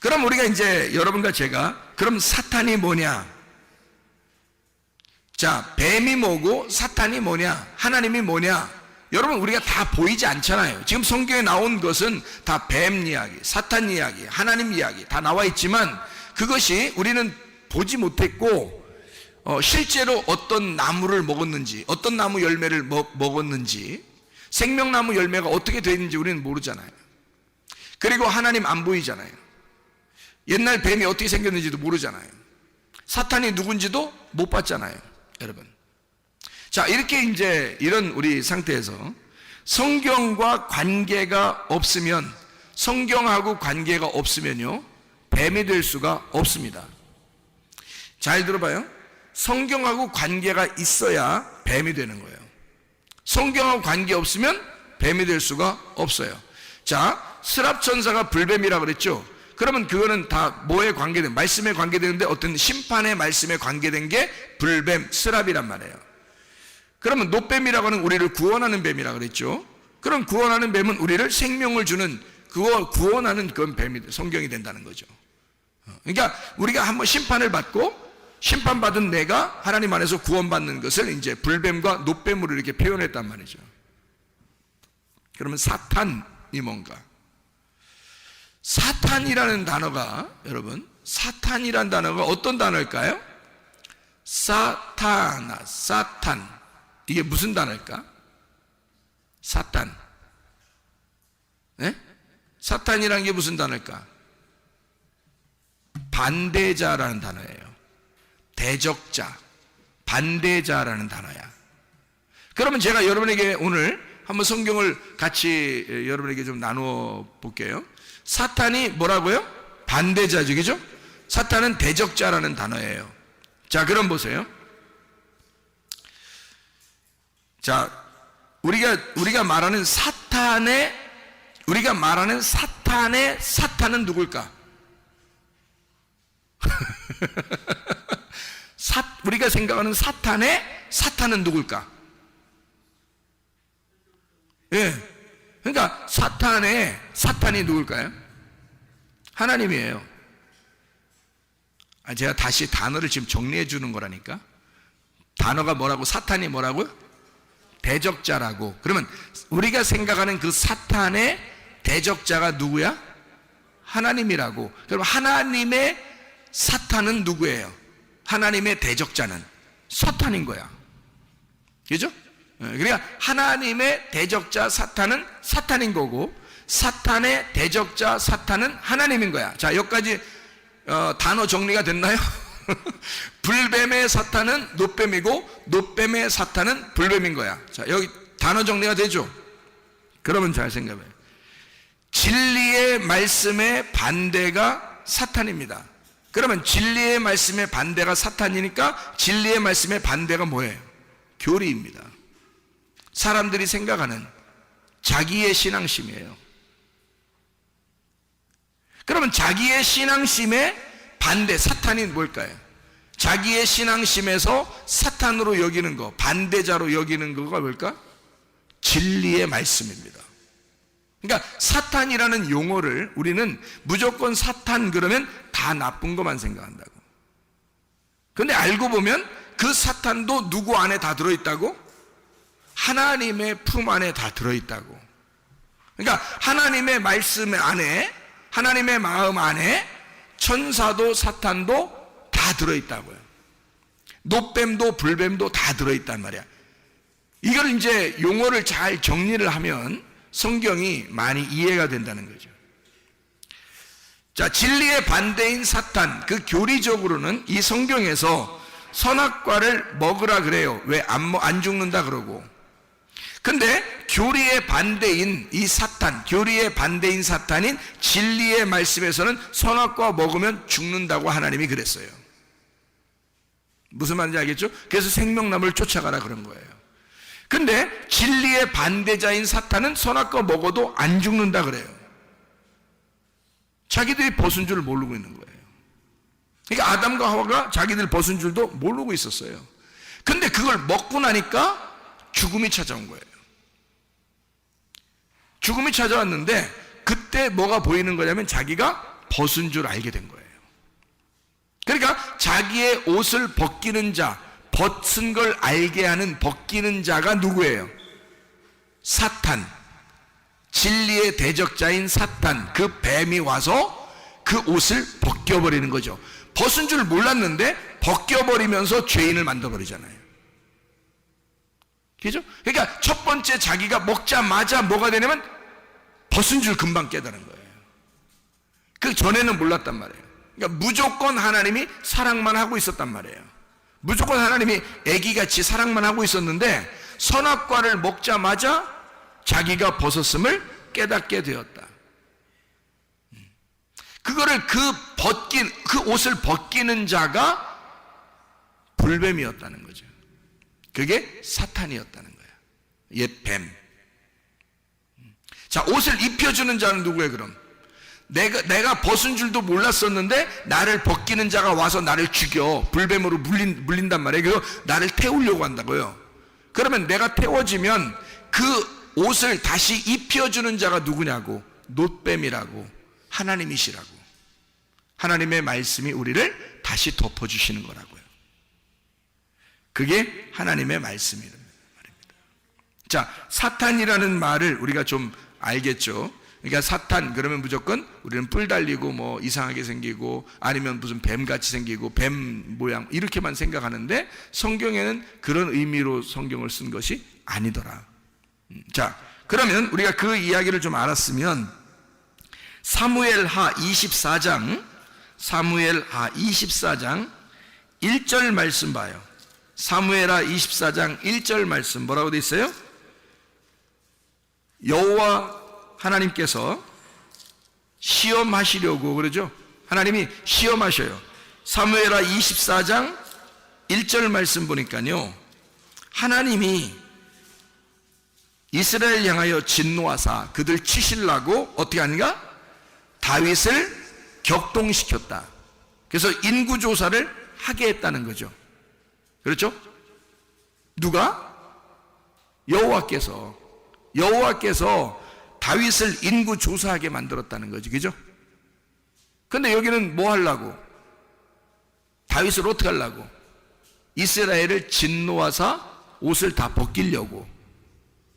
그럼 우리가 이제 여러분과 제가 그럼 사탄이 뭐냐? 자, 뱀이 뭐고 사탄이 뭐냐? 하나님이 뭐냐? 여러분 우리가 다 보이지 않잖아요. 지금 성경에 나온 것은 다 뱀 이야기, 사탄 이야기, 하나님 이야기 다 나와 있지만 그것이 우리는 보지 못했고 실제로 어떤 나무를 먹었는지, 어떤 나무 열매를 먹었는지, 생명나무 열매가 어떻게 되는지 우리는 모르잖아요. 그리고 하나님 안 보이잖아요. 옛날 뱀이 어떻게 생겼는지도 모르잖아요. 사탄이 누군지도 못 봤잖아요, 여러분. 자, 이렇게 이제 이런 우리 상태에서 성경과 관계가 없으면, 성경하고 관계가 없으면요, 뱀이 될 수가 없습니다. 잘 들어봐요. 성경하고 관계가 있어야 뱀이 되는 거예요. 성경하고 관계 없으면 뱀이 될 수가 없어요. 자, 스랍천사가 불뱀이라고 그랬죠. 그러면 그거는 다 뭐에 관계된, 말씀에 관계되는데 어떤 심판의 말씀에 관계된 게 불뱀, 스랍이란 말이에요. 그러면 노뱀이라고 하는 우리를 구원하는 뱀이라고 그랬죠. 그럼 구원하는 뱀은 우리를 생명을 주는, 그거 구원하는 그건 뱀이, 성경이 된다는 거죠. 그러니까 우리가 한번 심판을 받고 심판받은 내가 하나님 안에서 구원받는 것을 이제 불뱀과 노뱀으로 이렇게 표현했단 말이죠. 그러면 사탄이 뭔가? 사탄이라는 단어가, 여러분, 사탄이라는 단어가 어떤 단어일까요? 사탄. 이게 무슨 단어일까? 사탄. 네? 사탄이라는 게 무슨 단어일까? 반대자라는 단어예요. 대적자, 반대자라는 단어야. 그러면 제가 여러분에게 오늘 한번 성경을 같이 여러분에게 좀 나누어 볼게요. 사탄이 뭐라고요? 반대자죠, 그죠? 사탄은 대적자라는 단어예요. 자, 그럼 보세요. 자, 우리가 말하는 사탄의 사탄은 누굴까? 우리가 생각하는 사탄은 누굴까? 예. 그러니까 사탄이 누굴까요? 하나님이에요. 제가 다시 단어를 지금 정리해 주는 거라니까. 단어가 뭐라고? 사탄이 뭐라고요? 대적자라고. 그러면 우리가 생각하는 그 사탄의 대적자가 누구야? 하나님이라고. 그럼 하나님의 사탄은 누구예요? 하나님의 대적자는 사탄인 거야. 그죠? 그러니까 하나님의 대적자 사탄은 사탄인 거고, 사탄의 대적자 사탄은 하나님인 거야. 자, 여기까지 단어 정리가 됐나요? 불뱀의 사탄은 노뱀이고, 노뱀의 사탄은 불뱀인 거야. 자, 여기 단어 정리가 되죠? 그러면 잘 생각해요. 진리의 말씀의 반대가 사탄입니다. 그러면 진리의 말씀의 반대가 사탄이니까 진리의 말씀의 반대가 뭐예요? 교리입니다. 사람들이 생각하는 자기의 신앙심이에요. 그러면 자기의 신앙심의 반대, 사탄이 뭘까요? 자기의 신앙심에서 사탄으로 여기는 거, 반대자로 여기는 거가 뭘까? 진리의 말씀입니다. 그러니까 사탄이라는 용어를 우리는 무조건 사탄 그러면 다 나쁜 것만 생각한다고. 그런데 알고 보면 그 사탄도 누구 안에 다 들어있다고? 하나님의 품 안에 다 들어있다고. 그러니까 하나님의 말씀 안에, 하나님의 마음 안에 천사도 사탄도 다 들어있다고요. 노뱀도 불뱀도 다 들어있단 말이야. 이걸 이제 용어를 잘 정리를 하면 성경이 많이 이해가 된다는 거죠. 자, 진리의 반대인 사탄, 그 교리적으로는 이 성경에서 선악과를 먹으라 그래요. 왜 안 죽는다 그러고. 근데 교리의 반대인 이 사탄, 교리의 반대인 사탄인 진리의 말씀에서는 선악과 먹으면 죽는다고 하나님이 그랬어요. 무슨 말인지 알겠죠? 그래서 생명나무를 쫓아가라 그런 거예요. 근데 진리의 반대자인 사탄은 선악과 먹어도 안 죽는다 그래요. 자기들이 벗은 줄 모르고 있는 거예요. 그러니까 아담과 하와가 자기들 벗은 줄도 모르고 있었어요. 근데 그걸 먹고 나니까 죽음이 찾아온 거예요. 죽음이 찾아왔는데 그때 뭐가 보이는 거냐면 자기가 벗은 줄 알게 된 거예요. 그러니까 자기의 옷을 벗기는 자, 벗은 걸 알게 하는 벗기는 자가 누구예요? 사탄, 진리의 대적자인 사탄, 그 뱀이 와서 그 옷을 벗겨버리는 거죠. 벗은 줄 몰랐는데 벗겨버리면서 죄인을 만들어버리잖아요. 그죠? 그러니까 첫 번째 자기가 먹자마자 뭐가 되냐면 벗은 줄 금방 깨달은 거예요. 그 전에는 몰랐단 말이에요. 그러니까 무조건 하나님이 사랑만 하고 있었단 말이에요. 무조건 하나님이 애기같이 사랑만 하고 있었는데 선악과를 먹자마자 자기가 벗었음을 깨닫게 되었다. 그거를 그 옷을 벗기는 자가 불뱀이었다는 거죠. 그게 사탄이었다는 거예요. 옛 뱀. 자, 옷을 입혀주는 자는 누구예요, 그럼? 내가 벗은 줄도 몰랐었는데 나를 벗기는 자가 와서 나를 죽여. 불뱀으로 물린단 말이에요. 그래서 나를 태우려고 한다고요. 그러면 내가 태워지면 그 옷을 다시 입혀주는 자가 누구냐고? 놋뱀이라고, 하나님이시라고. 하나님의 말씀이 우리를 다시 덮어주시는 거라고요. 그게 하나님의 말씀이란 말입니다. 자, 사탄이라는 말을 우리가 좀 알겠죠. 그러니까 사탄 그러면 무조건 우리는 뿔 달리고 뭐 이상하게 생기고 아니면 무슨 뱀같이 생기고 뱀 모양 이렇게만 생각하는데 성경에는 그런 의미로 성경을 쓴 것이 아니더라. 자, 그러면 우리가 그 이야기를 좀 알았으면 사무엘하 24장 1절 말씀 봐요. 사무엘하 24장 1절 말씀 뭐라고 돼 있어요? 여호와 하나님께서 시험하시려고 그러죠. 하나님이 시험하셔요. 사무엘하 24장 1절 말씀 보니까요, 하나님이 이스라엘 향하여 진노하사 그들 치시려고 어떻게 하는가? 다윗을 격동시켰다. 그래서 인구조사를 하게 했다는 거죠. 그렇죠? 누가? 여호와께서 다윗을 인구조사하게 만들었다는 거죠. 그죠? 근데 여기는 뭐 하려고? 다윗을 어떻게 하려고? 이스라엘을 진노하사 옷을 다 벗기려고.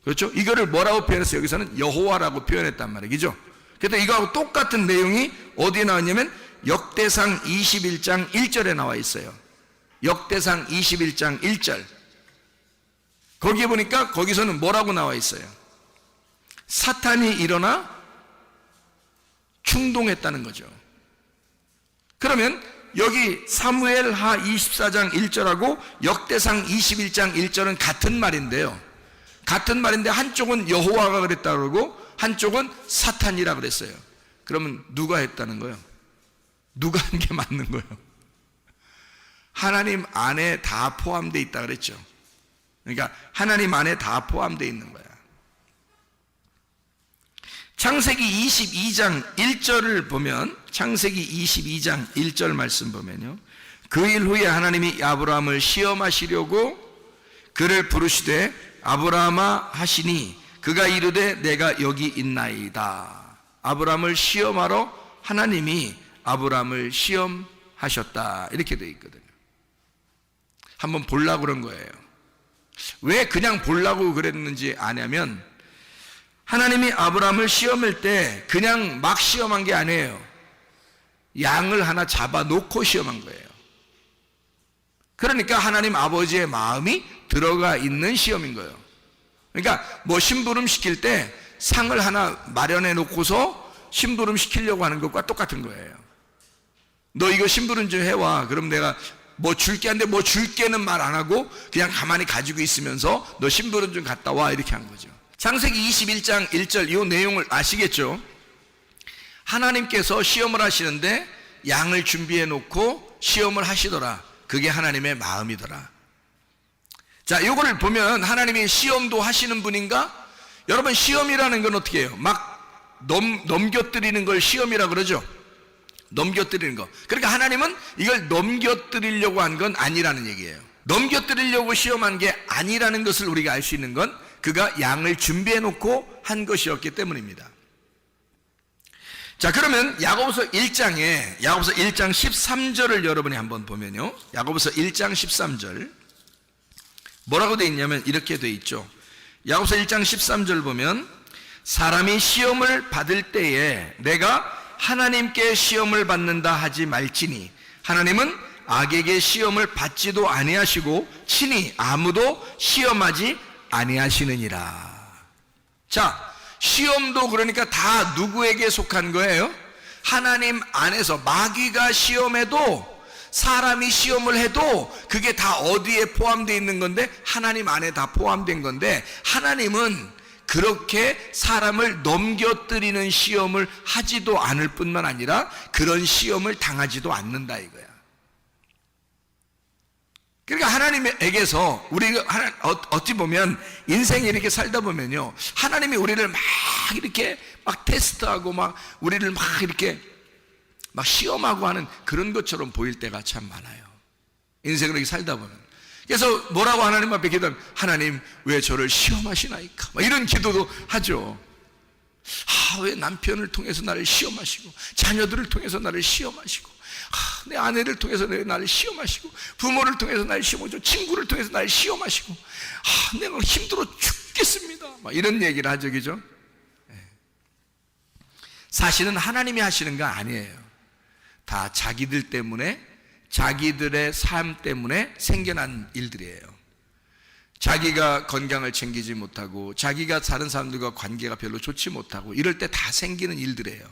그렇죠? 이거를 뭐라고 표현했어요? 여기서는 여호와라고 표현했단 말이에요. 그죠? 그래서 이거하고 똑같은 내용이 어디에 나왔냐면 역대상 21장 1절에 나와 있어요. 역대상 21장 1절. 거기에 보니까 거기서는 뭐라고 나와 있어요? 사탄이 일어나 충동했다는 거죠. 그러면 여기 사무엘하 24장 1절하고 역대상 21장 1절은 같은 말인데요. 같은 말인데 한쪽은 여호와가 그랬다 그러고 한쪽은 사탄이라 그랬어요. 그러면 누가 했다는 거예요? 누가 한 게 맞는 거예요? 하나님 안에 다 포함되어 있다 그랬죠. 그러니까 하나님 안에 다 포함되어 있는 거야. 창세기 22장 1절을 보면, 창세기 22장 1절 말씀 보면요, 그 일 후에 하나님이 아브라함을 시험하시려고 그를 부르시되 아브라함아 하시니 그가 이르되 내가 여기 있나이다. 아브라함을 시험하러 하나님이 아브라함을 시험하셨다. 이렇게 되어 있거든요. 한번 보려고 그런 거예요. 왜 그냥 보려고 그랬는지 아냐면, 하나님이 아브라함을 시험할 때 그냥 막 시험한 게 아니에요. 양을 하나 잡아놓고 시험한 거예요. 그러니까 하나님 아버지의 마음이 들어가 있는 시험인 거예요. 그러니까 뭐 심부름 시킬 때 상을 하나 마련해 놓고서 심부름 시키려고 하는 것과 똑같은 거예요. 너 이거 심부름 좀 해와. 그럼 내가 뭐 줄게 하는데 뭐 줄게는 말 안 하고 그냥 가만히 가지고 있으면서 너 심부름 좀 갔다 와. 이렇게 한 거죠. 창세기 21장 1절 이 내용을 아시겠죠? 하나님께서 시험을 하시는데 양을 준비해 놓고 시험을 하시더라. 그게 하나님의 마음이더라. 자, 이거를 보면 하나님이 시험도 하시는 분인가? 여러분, 시험이라는 건 어떻게 해요? 막 넘겨뜨리는 걸 시험이라 그러죠. 넘겨뜨리는 거. 그러니까 하나님은 이걸 넘겨뜨리려고 한 건 아니라는 얘기예요. 넘겨뜨리려고 시험한 게 아니라는 것을 우리가 알 수 있는 건 그가 양을 준비해 놓고 한 것이었기 때문입니다. 자, 그러면 야고보서 1장 13절을 여러분이 한번 보면요, 야고보서 1장 13절 뭐라고 되어 있냐면 이렇게 되어 있죠. 야고보서 1장 13절 보면, 사람이 시험을 받을 때에 내가 하나님께 시험을 받는다 하지 말지니 하나님은 악에게 시험을 받지도 아니하시고 친히 아무도 시험하지 아니하시느니라. 자, 시험도 그러니까 다 누구에게 속한 거예요? 하나님 안에서 마귀가 시험해도, 사람이 시험을 해도 그게 다 어디에 포함되어 있는 건데? 하나님 안에 다 포함된 건데, 하나님은 그렇게 사람을 넘겨뜨리는 시험을 하지도 않을 뿐만 아니라 그런 시험을 당하지도 않는다 이거야. 그러니까 하나님에게서 우리가 어찌 보면 인생에 이렇게 살다 보면요, 하나님이 우리를 막 이렇게 막 테스트하고 막 우리를 막 이렇게 막 시험하고 하는 그런 것처럼 보일 때가 참 많아요. 인생을 이렇게 살다 보면. 그래서 뭐라고 하나님 앞에 기도하면, 하나님 왜 저를 시험하시나이까, 막 이런 기도도 하죠. 왜 남편을 통해서 나를 시험하시고, 자녀들을 통해서 나를 시험하시고, 내 아내를 통해서 나를 시험하시고, 부모를 통해서 나를 시험하시고, 친구를 통해서 나를 시험하시고, 내가 힘들어 죽겠습니다, 막 이런 얘기를 하죠. 그죠? 사실은 하나님이 하시는 거 아니에요. 다 자기들 때문에, 자기들의 삶 때문에 생겨난 일들이에요. 자기가 건강을 챙기지 못하고, 자기가 다른 사람들과 관계가 별로 좋지 못하고, 이럴 때 다 생기는 일들이에요.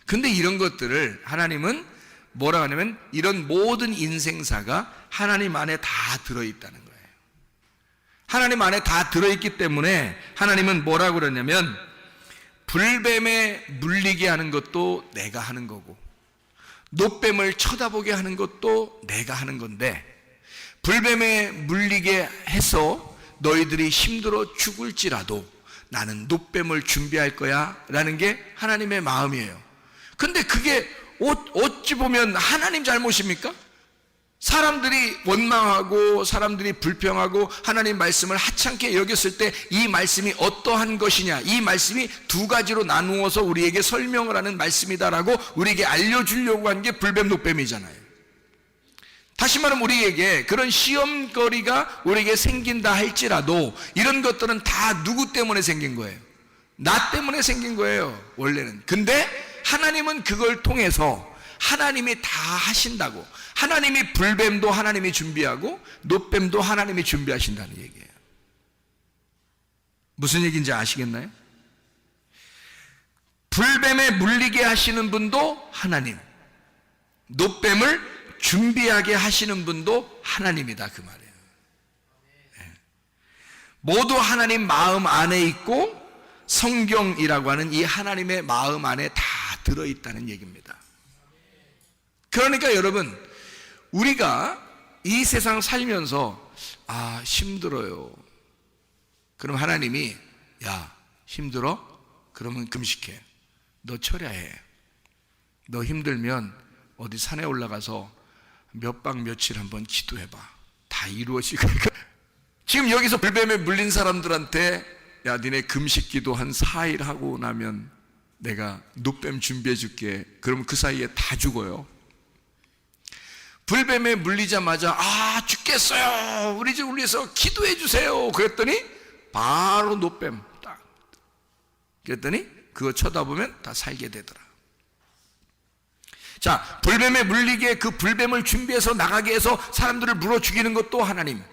근데 이런 것들을 하나님은 뭐라고 하냐면, 이런 모든 인생사가 하나님 안에 다 들어있다는 거예요. 하나님 안에 다 들어있기 때문에 하나님은 뭐라고 그러냐면, 불뱀에 물리게 하는 것도 내가 하는 거고, 놋뱀을 쳐다보게 하는 것도 내가 하는 건데, 불뱀에 물리게 해서 너희들이 힘들어 죽을지라도 나는 놋뱀을 준비할 거야 라는 게 하나님의 마음이에요. 근데 그게 어찌 보면 하나님 잘못입니까? 사람들이 원망하고 사람들이 불평하고 하나님 말씀을 하찮게 여겼을 때 이 말씀이 어떠한 것이냐, 이 말씀이 두 가지로 나누어서 우리에게 설명을 하는 말씀이다라고 우리에게 알려주려고 한 게 불뱀 놋뱀이잖아요. 다시 말하면 우리에게 그런 시험거리가 우리에게 생긴다 할지라도 이런 것들은 다 누구 때문에 생긴 거예요? 나 때문에 생긴 거예요, 원래는. 근데 하나님은 그걸 통해서 하나님이 다 하신다고. 하나님이 불뱀도 하나님이 준비하고 놋뱀도 하나님이 준비하신다는 얘기예요. 무슨 얘기인지 아시겠나요? 불뱀에 물리게 하시는 분도 하나님, 놋뱀을 준비하게 하시는 분도 하나님이다, 그 말이에요. 모두 하나님 마음 안에 있고 성경이라고 하는 이 하나님의 마음 안에 다 들어있다는 얘기입니다. 그러니까 여러분, 우리가 이 세상 살면서 힘들어요. 그럼 하나님이, 야, 힘들어? 그러면 금식해. 너 철야해. 너 힘들면 어디 산에 올라가서 몇 박 며칠 한번 기도해봐. 다 이루어질 거야. 지금 여기서 불뱀에 물린 사람들한테, 야, 니네 금식 기도 한 4일 하고 나면 내가 놋뱀 준비해 줄게. 그러면 그 사이에 다 죽어요. 불뱀에 물리자마자 죽겠어요, 우리 집 위해서 기도해 주세요 그랬더니 바로 놋뱀 딱, 그랬더니 그거 쳐다보면 다 살게 되더라. 자, 불뱀에 물리게 그 불뱀을 준비해서 나가게 해서 사람들을 물어 죽이는 것도 하나님,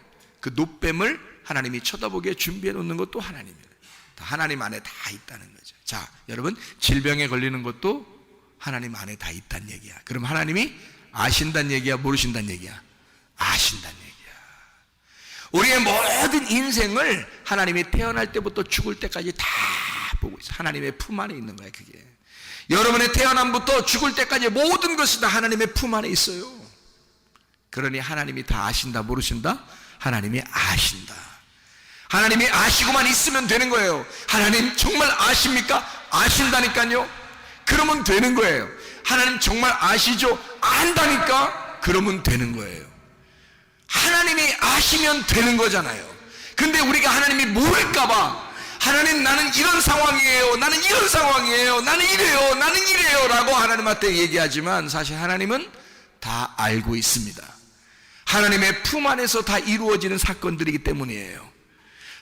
그 놋뱀을 하나님이 쳐다보게 준비해 놓는 것도 하나님이에요. 다 하나님 안에 다 있다는 거죠. 자, 여러분, 질병에 걸리는 것도 하나님 안에 다 있다는 얘기야. 그럼 하나님이 아신다는 얘기야, 모르신다는 얘기야? 아신다는 얘기야. 우리의 모든 인생을 하나님이 태어날 때부터 죽을 때까지 다 보고 있어. 하나님의 품 안에 있는 거야, 그게. 여러분의 태어남부터 죽을 때까지 모든 것이 다 하나님의 품 안에 있어요. 그러니 하나님이 다 아신다, 모르신다? 하나님이 아신다. 하나님이 아시고만 있으면 되는 거예요. 하나님 정말 아십니까? 아신다니까요. 그러면 되는 거예요. 하나님 정말 아시죠? 안다니까? 그러면 되는 거예요. 하나님이 아시면 되는 거잖아요. 근데 우리가 하나님이 모를까봐, 하나님 나는 이런 상황이에요, 나는 이런 상황이에요, 나는 이래요, 나는 이래요 라고 하나님한테 얘기하지만 사실 하나님은 다 알고 있습니다. 하나님의 품 안에서 다 이루어지는 사건들이기 때문이에요.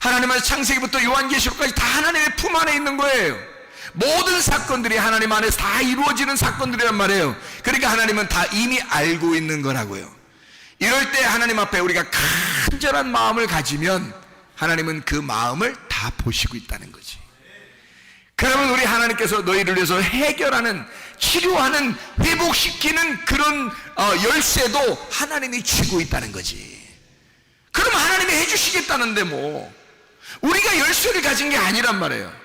하나님의 창세기부터 요한계시록까지 다 하나님의 품 안에 있는 거예요. 모든 사건들이 하나님 안에서 다 이루어지는 사건들이란 말이에요. 그러니까 하나님은 다 이미 알고 있는 거라고요. 이럴 때 하나님 앞에 우리가 간절한 마음을 가지면 하나님은 그 마음을 다 보시고 있다는 거지. 그러면 우리 하나님께서 너희를 위해서 해결하는, 치료하는, 회복시키는 그런 열쇠도 하나님이 쥐고 있다는 거지. 그럼 하나님이 해주시겠다는데 뭐 우리가 열쇠를 가진 게 아니란 말이에요.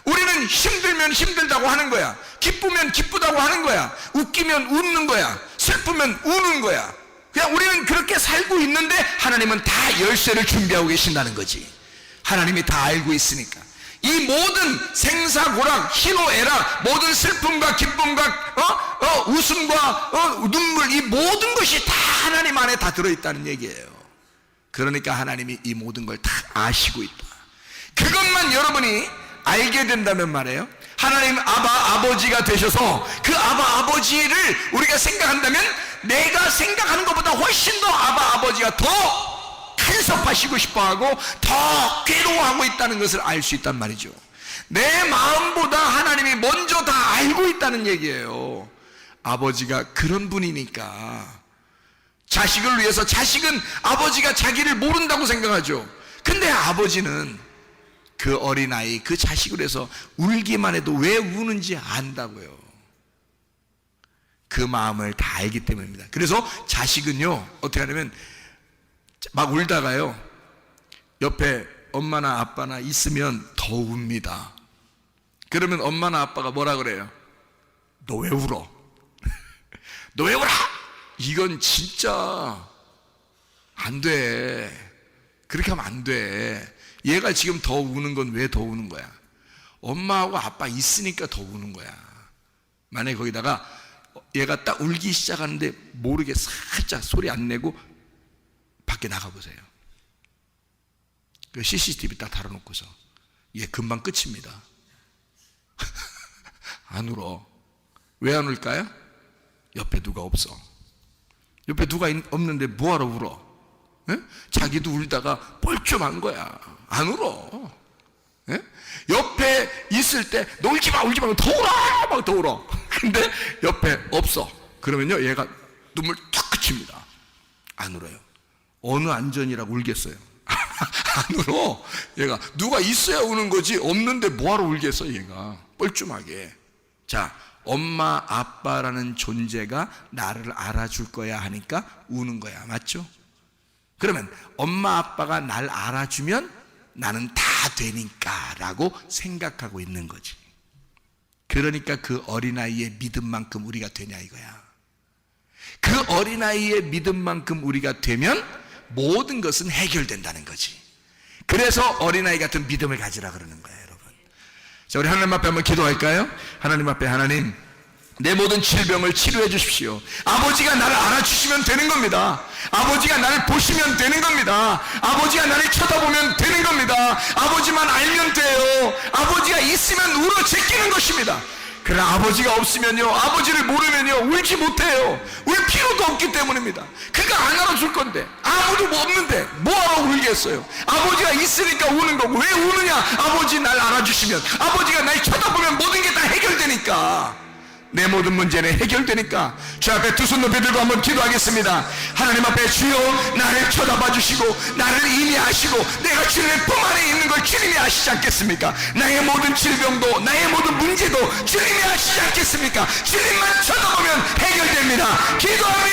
우리는 힘들면 힘들다고 하는 거야, 기쁘면 기쁘다고 하는 거야, 웃기면 웃는 거야, 슬프면 우는 거야. 그냥 우리는 그렇게 살고 있는데 하나님은 다 열쇠를 준비하고 계신다는 거지. 하나님이 다 알고 있으니까 이 모든 생사고락, 희노애락, 모든 슬픔과 기쁨과 웃음과 눈물, 이 모든 것이 다 하나님 안에 다 들어있다는 얘기예요. 그러니까 하나님이 이 모든 걸 다 아시고 있다. 그것만 여러분이 알게 된다면 말이에요, 하나님 아버지가 되셔서 그 아버지를 우리가 생각한다면 내가 생각하는 것보다 훨씬 더 아버지가 더 간섭하시고 싶어하고 더 괴로워하고 있다는 것을 알 수 있단 말이죠. 내 마음보다 하나님이 먼저 다 알고 있다는 얘기예요. 아버지가 그런 분이니까. 자식을 위해서, 자식은 아버지가 자기를 모른다고 생각하죠. 근데 아버지는 그 어린아이, 그 자식을 위해서 울기만 해도 왜 우는지 안다고요. 그 마음을 다 알기 때문입니다. 그래서 자식은요, 어떻게 하냐면 막 울다가요, 옆에 엄마나 아빠나 있으면 더 웁니다. 그러면 엄마나 아빠가 뭐라 그래요? 너 왜 울어? 너 왜 울어? 이건 진짜 안 돼. 그렇게 하면 안 돼. 얘가 지금 더 우는 건 왜 더 우는 거야? 엄마하고 아빠 있으니까 더 우는 거야. 만약에 거기다가 얘가 딱 울기 시작하는데 모르게 살짝 소리 안 내고 밖에 나가보세요. 그 CCTV 딱 달아놓고서 얘 금방 끝입니다. 안 울어. 왜 안 울까요? 옆에 누가 없어. 옆에 누가 없는데 뭐하러 울어? 에? 자기도 울다가 뻘쭘한 거야. 안 울어. 에? 옆에 있을 때 너 울지마 울지마 더 울어 막 더 울어. 근데 옆에 없어. 그러면요 얘가 눈물 툭 그칩니다. 안 울어요. 어느 안전이라고 울겠어요? 안 울어. 얘가 누가 있어야 우는 거지, 없는데 뭐하러 울겠어 얘가 뻘쭘하게. 자, 엄마 아빠라는 존재가 나를 알아줄 거야 하니까 우는 거야. 맞죠? 그러면 엄마 아빠가 날 알아주면 나는 다 되니까 라고 생각하고 있는 거지. 그러니까 그 어린아이의 믿음만큼 우리가 되냐 이거야. 그 어린아이의 믿음만큼 우리가 되면 모든 것은 해결된다는 거지. 그래서 어린아이 같은 믿음을 가지라 그러는 거예요, 여러분. 자, 우리 하나님 앞에 한번 기도할까요? 하나님 앞에, 하나님, 내 모든 질병을 치료해 주십시오. 아버지가 나를 알아주시면 되는 겁니다. 아버지가 나를 보시면 되는 겁니다. 아버지가 나를 쳐다보면 되는 겁니다. 아버지만 알면 돼요. 아버지가 있으면 울어 제끼는 것입니다. 그러나 아버지가 없으면요, 아버지를 모르면요 울지 못해요. 울 필요도 없기 때문입니다. 그가 안 알아줄 건데, 아무도 뭐 없는데 뭐하러 울겠어요? 아버지가 있으니까 우는 거고. 왜 우느냐? 아버지 날 알아주시면, 아버지가 날 쳐다보면 모든 게 다 해결되니까. 내 모든 문제는 해결되니까. 주 앞에 두 손 높이 들고 한번 기도하겠습니다. 하나님 앞에, 주여 나를 쳐다봐 주시고 나를 이미 아시고 내가 주님의 품 안에 있는 걸 주님이 아시지 않겠습니까? 나의 모든 질병도 나의 모든 문제도 주님이 아시지 않겠습니까? 주님만 쳐다보면 해결됩니다. 기도합니다.